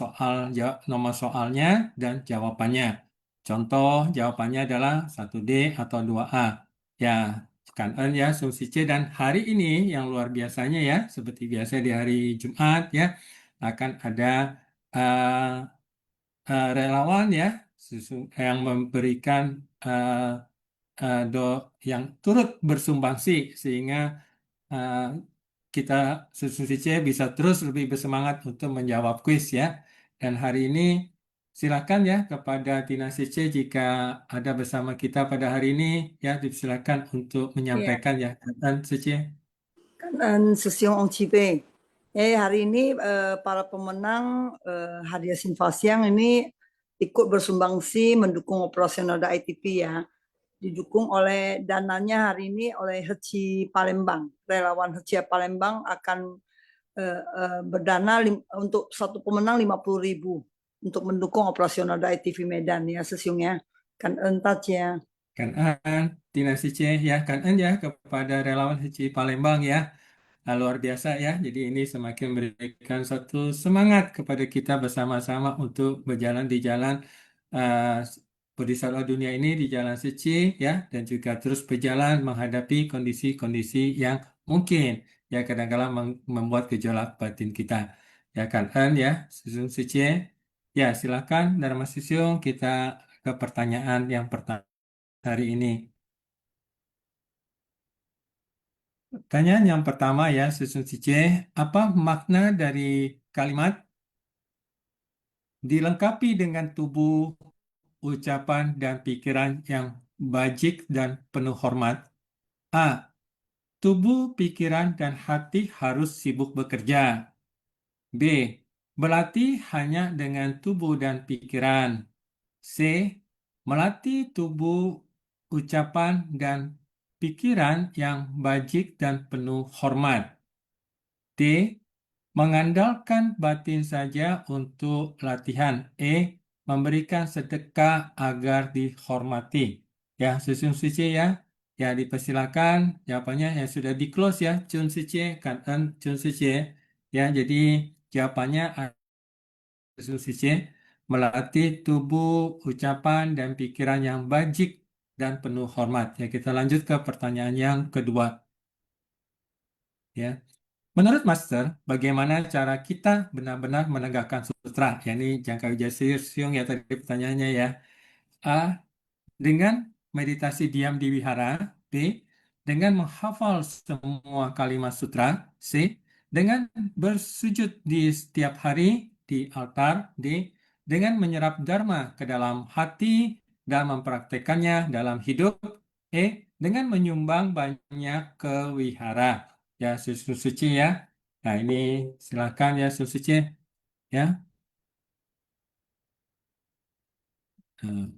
soalnya dan jawabannya. Contoh jawabannya adalah 1D atau 2A. Ya, Kanan ya, solusi C, dan hari ini yang luar biasanya ya, seperti biasa di hari Jumat ya, akan ada uh, relawan ya, yang memberikan yang turut bersumbangsi sehingga uh, kita Susi C bisa terus lebih bersemangat untuk menjawab kuis ya. Dan hari ini silakan ya kepada Tina CC jika ada bersama kita pada hari ini ya, silakan untuk menyampaikan ya. Dan CC. Kanan Sesiong Ong Cipe. Hari ini para pemenang hadiah Sinfasiang ini ikut bersumbangsi mendukung operasional ITP ya. Didukung oleh dananya hari ini oleh Heci Palembang. Relawan Heci Palembang akan berdana untuk satu pemenang 50.000 untuk mendukung operasional ITV Medan ya Sesiungnya. Kan entat ya. Kanan Tina CC ya, kanan ya kepada relawan Heci Palembang ya. Luar biasa ya. Jadi ini semakin memberikan suatu semangat kepada kita bersama-sama untuk berjalan di jalan Bodhisattva dunia ini, di jalan suci ya, dan juga terus berjalan menghadapi kondisi-kondisi yang mungkin ya kadang-kadang membuat gejolak batin kita. Ya kan, ya, Susun Suci. Ya, silakan Dharma Sisyong, kita ke pertanyaan yang pertama hari ini. Pertanyaan yang pertama ya, Susun C. Apa makna dari kalimat dilengkapi dengan tubuh, ucapan, dan pikiran yang bajik dan penuh hormat? A. Tubuh, pikiran, dan hati harus sibuk bekerja. B. Berlatih hanya dengan tubuh dan pikiran. C. melatih tubuh, ucapan, dan pikiran yang bajik dan penuh hormat. D. Mengandalkan batin saja untuk latihan. E. Memberikan sedekah agar dihormati. Ya, susun suci ya. Ya, dipersilakan. Jawabannya yang sudah di close ya. Chun suci, kan chun suci. Ya, jadi jawabannya susun suci. Melatih tubuh, ucapan, dan pikiran yang bajik dan penuh hormat. Ya, kita lanjut ke pertanyaan yang kedua. Ya. Menurut Master, bagaimana cara kita benar-benar menegakkan sutra? Ya, ini jangka wijaya siung ya tadi pertanyaannya ya. A. Dengan meditasi diam di wihara. B. Dengan menghafal semua kalimat sutra. C. Dengan bersujud di setiap hari di altar. D. Dengan menyerap dharma ke dalam hati dan mempraktekannya dalam hidup. E. Dengan menyumbang banyak ke wihara. Ya, suci ya. Nah, ini silakan ya, suci ya.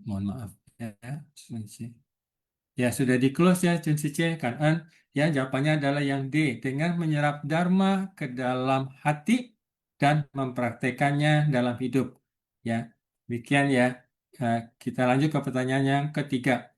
Mohon maaf ya, suci. Ya, sudah di close ya, Chun Sice, kan? Ya, jawabannya adalah yang D. Dengan menyerap dharma ke dalam hati dan mempraktekannya dalam hidup. Ya, demikian ya. Kita lanjut ke pertanyaan yang ketiga.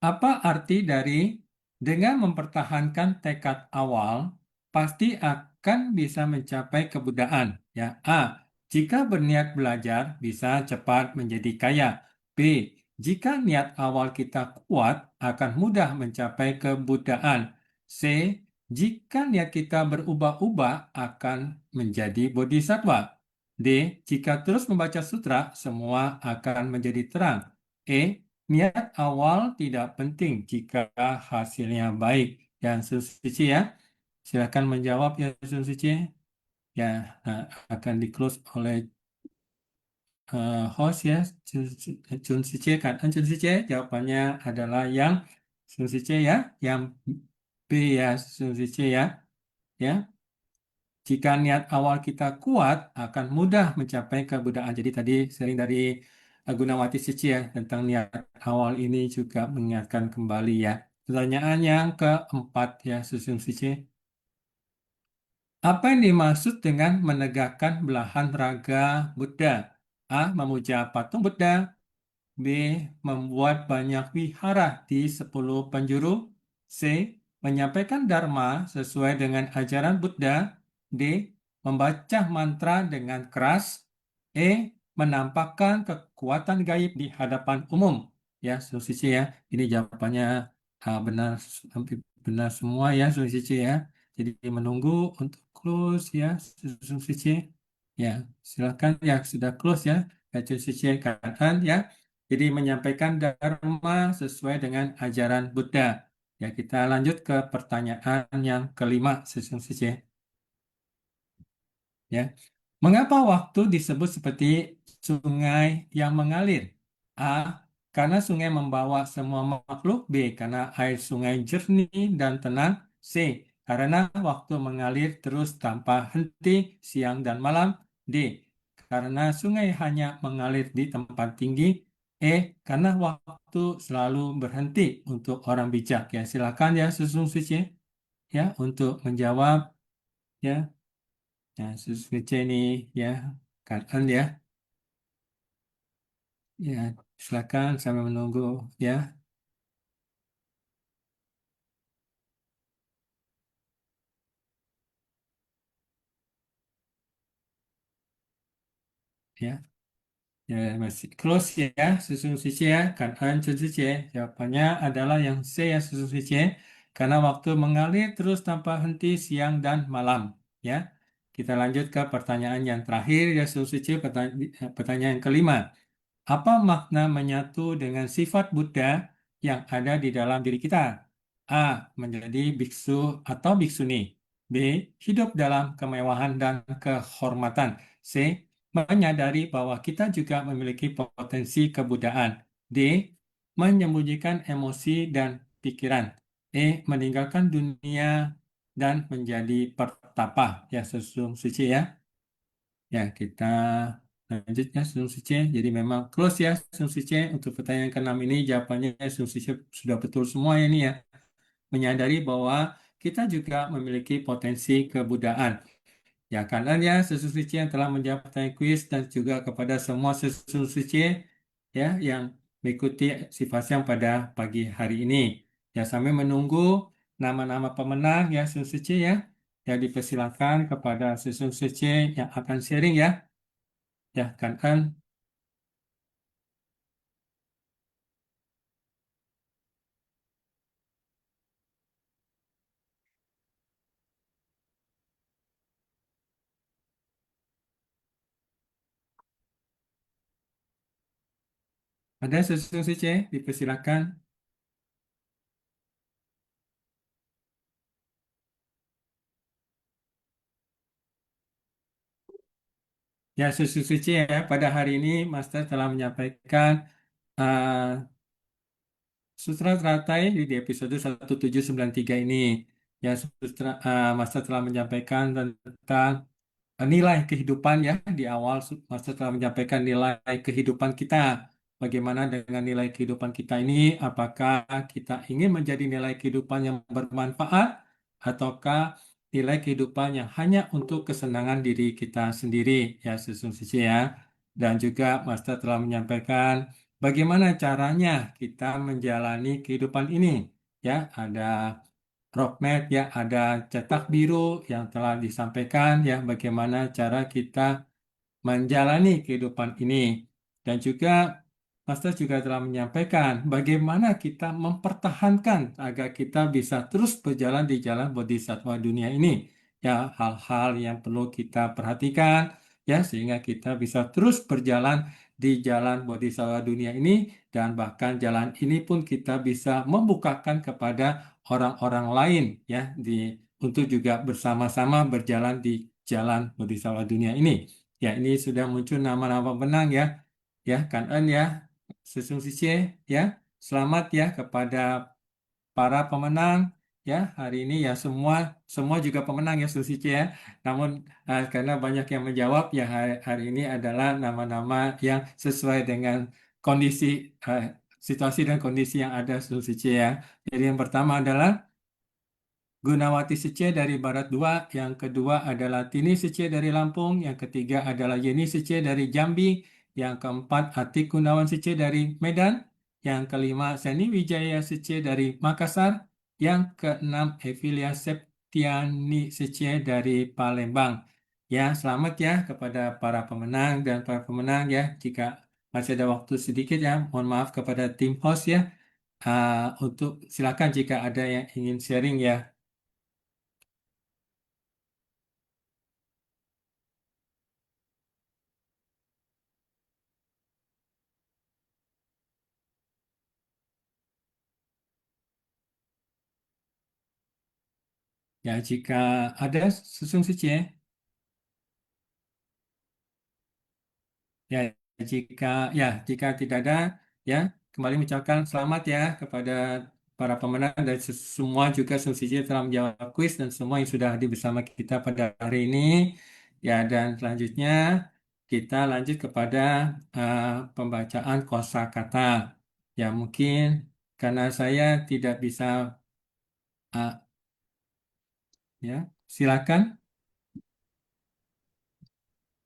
Apa arti dari dengan mempertahankan tekad awal pasti akan bisa mencapai kebudayaan? Ya, A. Jika berniat belajar bisa cepat menjadi kaya. B. Jika niat awal kita kuat akan mudah mencapai kebudayaan. C. Jika niat kita berubah-ubah akan menjadi bodhisattva. D. Jika terus membaca sutra semua akan menjadi terang. E. Niat awal tidak penting jika hasilnya baik. Yang suci ya, silakan menjawab ya suci. Ya, akan di-close oleh host ya, Chun Sice kan? Chun Sice jawabannya adalah yang Chun Sice ya, yang B ya, Chun Sice ya. Ya, jika niat awal kita kuat akan mudah mencapai kebudayaan. Jadi tadi sering dari Gunawati Sici ya tentang niat awal ini juga mengingatkan kembali ya. Pertanyaan yang keempat ya, Susun Sici. Apa yang dimaksud dengan menegakkan belahan raga Buddha? A. Memuja patung Buddha. B. Membuat banyak wihara di 10 penjuru. C. Menyampaikan dharma sesuai dengan ajaran Buddha. D. Membaca mantra dengan keras. E. Menampakkan kekuatan gaib di hadapan umum. Ya, Susici ya. Ini jawabannya benar, hampir benar semua ya, Susici ya. Jadi menunggu untuk close ya, Susici. Ya, silakan ya, sudah close ya. Susici kan ya. Jadi menyampaikan dharma sesuai dengan ajaran Buddha. Ya, kita lanjut ke pertanyaan yang kelima, Susici. Ya, mengapa waktu disebut seperti sungai yang mengalir? A. Karena sungai membawa semua makhluk. B. Karena air sungai jernih dan tenang. C. Karena waktu mengalir terus tanpa henti siang dan malam. D. Karena sungai hanya mengalir di tempat tinggi. E. Karena waktu selalu berhenti untuk orang bijak. Ya, silakan ya Susun Suci ya untuk menjawab ya. Ya, Suci ini ya kan ya. Ya, silakan sambil menunggu ya. Ya, ya masih close ya, susun suci ya, kan Chun suci ya. Jawabannya adalah yang C ya, susun suci ya. Karena waktu mengalir terus tanpa henti siang dan malam. Ya, kita lanjut ke pertanyaan yang terakhir ya, susun suci. Pertanyaan yang kelima. Apa makna menyatu dengan sifat Buddha yang ada di dalam diri kita? A. Menjadi biksu atau biksuni. B. Hidup dalam kemewahan dan kehormatan. C. Menyadari bahwa kita juga memiliki potensi kebudayaan. D. Menyembunyikan emosi dan pikiran. E. Meninggalkan dunia dan menjadi pertapa. Ya, suci ya. Ya, kita Lanjutnya Sun Suci. Jadi memang close ya Sun Suci. Untuk pertanyaan ke-6 ini jawabannya Sun Suci sudah betul semua ya ini ya. Menyadari bahwa kita juga memiliki potensi kebudayaan. Ya, karena ya Sun Suci yang telah menjawab pertanyaan kuis dan juga kepada semua Sun Suci ya yang mengikuti sifat yang pada pagi hari ini. Ya, sambil menunggu nama-nama pemenang ya Sun Suci ya. Ya, dipersilakan kepada Sun Suci yang akan sharing ya. Ya, kan ada Sun Suci dipersilakan. Ya, Sun Suci ya, pada hari ini Master telah menyampaikan Sutra Teratai di episode 1793 ini. Ya, Master telah menyampaikan tentang nilai kehidupan ya di awal Master telah menyampaikan nilai kehidupan kita. Bagaimana dengan nilai kehidupan kita ini? Apakah kita ingin menjadi nilai kehidupan yang bermanfaat ataukah nilai kehidupan yang hanya untuk kesenangan diri kita sendiri ya sesungguhnya ya. Dan juga Master telah menyampaikan bagaimana caranya kita menjalani kehidupan ini. Ya, ada roadmap ya, ada cetak biru yang telah disampaikan ya bagaimana cara kita menjalani kehidupan ini. Dan juga Master juga telah menyampaikan bagaimana kita mempertahankan agar kita bisa terus berjalan di jalan bodhisattva dunia ini. Ya, hal-hal yang perlu kita perhatikan ya sehingga kita bisa terus berjalan di jalan bodhisattva dunia ini dan bahkan jalan ini pun kita bisa membukakan kepada orang-orang lain ya untuk juga bersama-sama berjalan di jalan bodhisattva dunia ini. Ya, ini sudah muncul nama-nama pemenang ya. Ya, Kan En ya, Sesung Sicie ya. Selamat ya kepada para pemenang ya. Hari ini ya semua juga pemenang ya Sesung Sicie ya. Namun karena banyak yang menjawab ya hari ini adalah nama-nama yang sesuai dengan kondisi situasi dan kondisi yang ada Sesung Sicie ya. Jadi yang pertama adalah Gunawati Sece dari Barat 2, yang kedua adalah Tini Sece dari Lampung, yang ketiga adalah Yeni Sece dari Jambi, yang keempat Atik Gunawan Sece dari Medan, yang kelima Seni Wijaya Sece dari Makassar, yang keenam Evilia Septiani Sece dari Palembang. Ya, selamat ya kepada para pemenang dan para pemenang ya. Jika masih ada waktu sedikit ya, mohon maaf kepada tim host ya. Untuk silakan jika ada yang ingin sharing ya. Ya, jika ada Sesung Sicie, ya jika tidak ada, ya kembali mengucapkan selamat ya kepada para pemenang dan semua juga Sesung Sicie telah menjawab kuis dan semua yang sudah hadir bersama kita pada hari ini. Ya, dan selanjutnya kita lanjut kepada pembacaan kosakata. Ya, mungkin karena saya tidak bisa, ya silakan.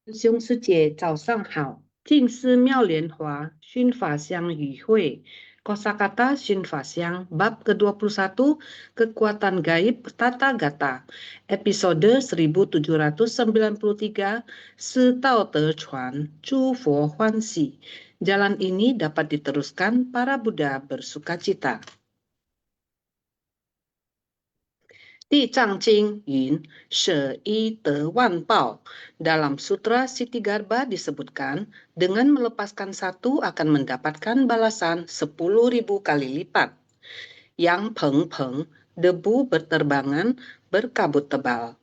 师兄师姐早上好，净思妙莲华熏法香与会Kosakata 熏法香 bab ke-21 kekuatan gaib tata gata episode 1793 Setao Te Chuan Chu Fo Huan Si. Jalan ini dapat diteruskan para Buddha bersukacita. Di Zhang Jing Yun, She Yi De Wan Bao. Dalam Sutra Sitigarbha disebutkan, dengan melepaskan satu akan mendapatkan balasan 10.000 kali lipat. Yang Peng Peng, debu berterbangan, berkabut tebal.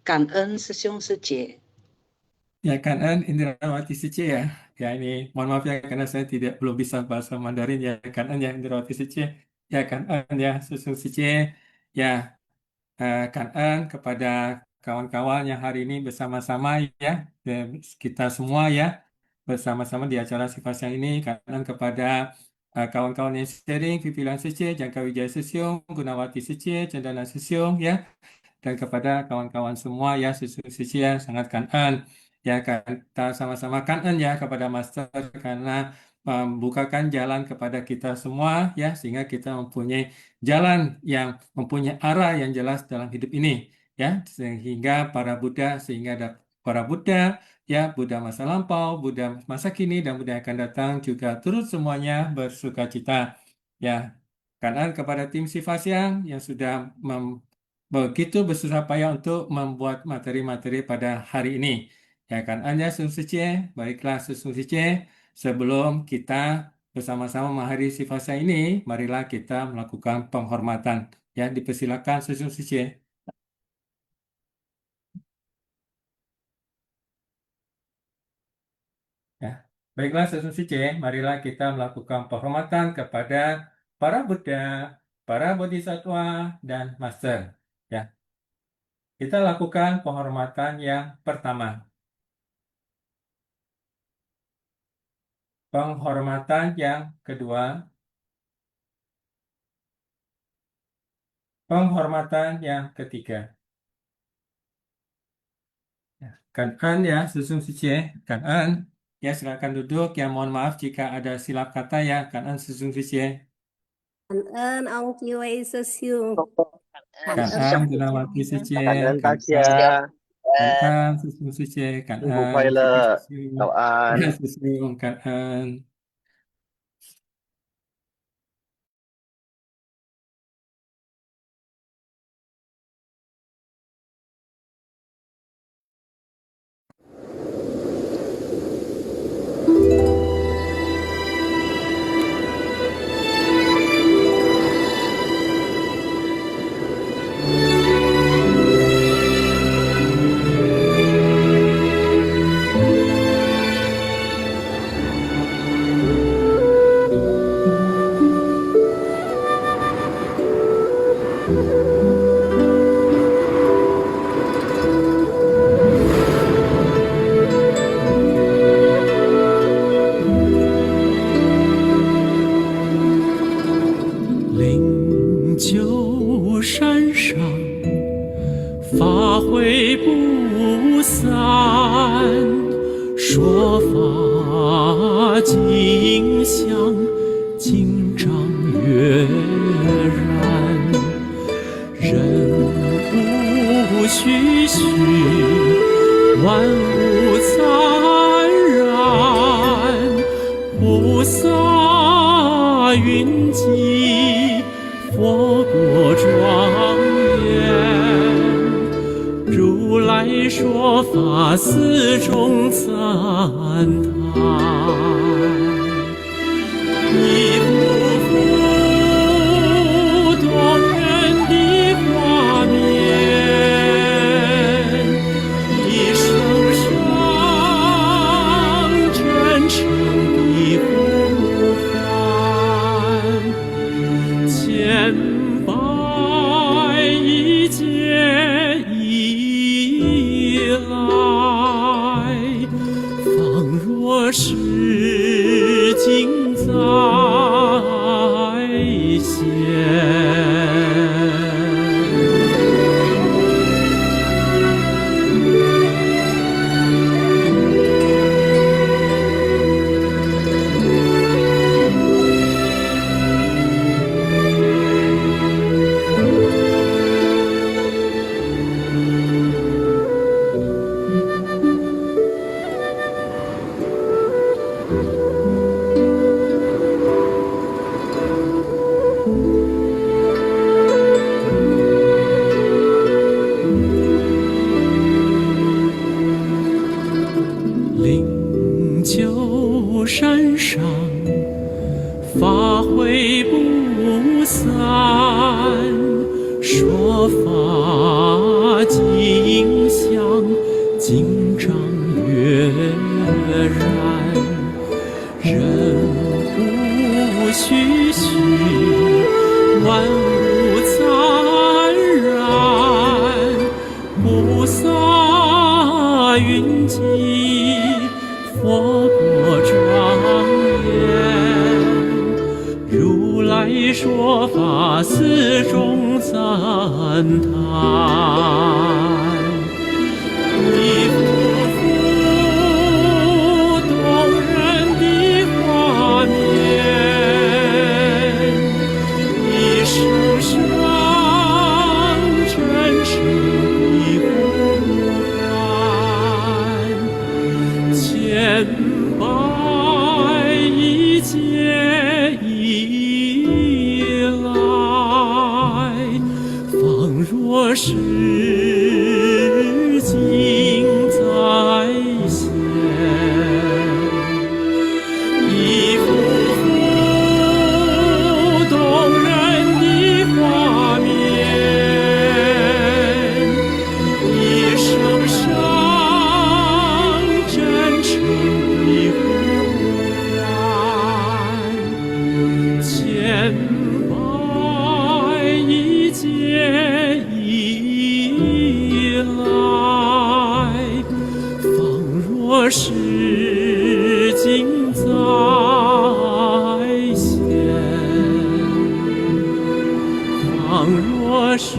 Kan En Sesiung Secie. Ya, Kan En Indrawati Secie ya. Ya, ini mohon maaf ya karena saya belum bisa bahasa Mandarin ya. Kan En ya Indrawati Secie. Ya, Kan En ya Sesung Secie. Ya, Kan En kepada kawan-kawan yang hari ini bersama-sama ya, kita semua ya, bersama-sama di acara Sifasiang ini. Kanan kepada kawan-kawan yang sharing, Pipilian Sece, Jangka Wijaya Sesiong, Gunawati Sece, Cendana Sesiong ya, dan kepada kawan-kawan semua ya, Sesi yang sangat kanan. Ya, kita sama-sama kanan ya kepada Master karena membukakan jalan kepada kita semua ya, sehingga kita mempunyai jalan yang mempunyai arah yang jelas dalam hidup ini ya, sehingga para Buddha ya, Buddha masa lampau, Buddha masa kini, dan Buddha yang akan datang juga turut semuanya bersuka cita ya. Kanan kepada tim Sifasiang yang sudah begitu bersusah payah untuk membuat materi-materi pada hari ini. Ya kan, Anda Susice, baiklah Susice, sebelum kita bersama-sama mengakhiri Sifasiang ini, marilah kita melakukan penghormatan. Ya, dipersilakan Susice. Ya, baiklah Susice, marilah kita melakukan penghormatan kepada para Buddha, para Bodhisattva, dan Master. Ya, kita lakukan penghormatan yang pertama. Penghormatan yang kedua, penghormatan yang ketiga. Kanan ya, Susice, kanan. Ya, silakan duduk. Ya, mohon maaf jika ada silap kata ya, kanan Susice. Kanan Ong Chiwei Sesiung. Kanan Gunawati Sece, 感恩大 kanan 家， kanan Susice, 幸福快 kanan 乐， Susice, 早安。 Susice, kanan. 法寺中赞叹，一幅幅动人的画面，一声声真诚的呼唤，千百亿劫以来，仿若是今再现，一幅幅动人的画面，一声声真诚的呼唤，千百亿劫以来，仿若是今再现，仿若是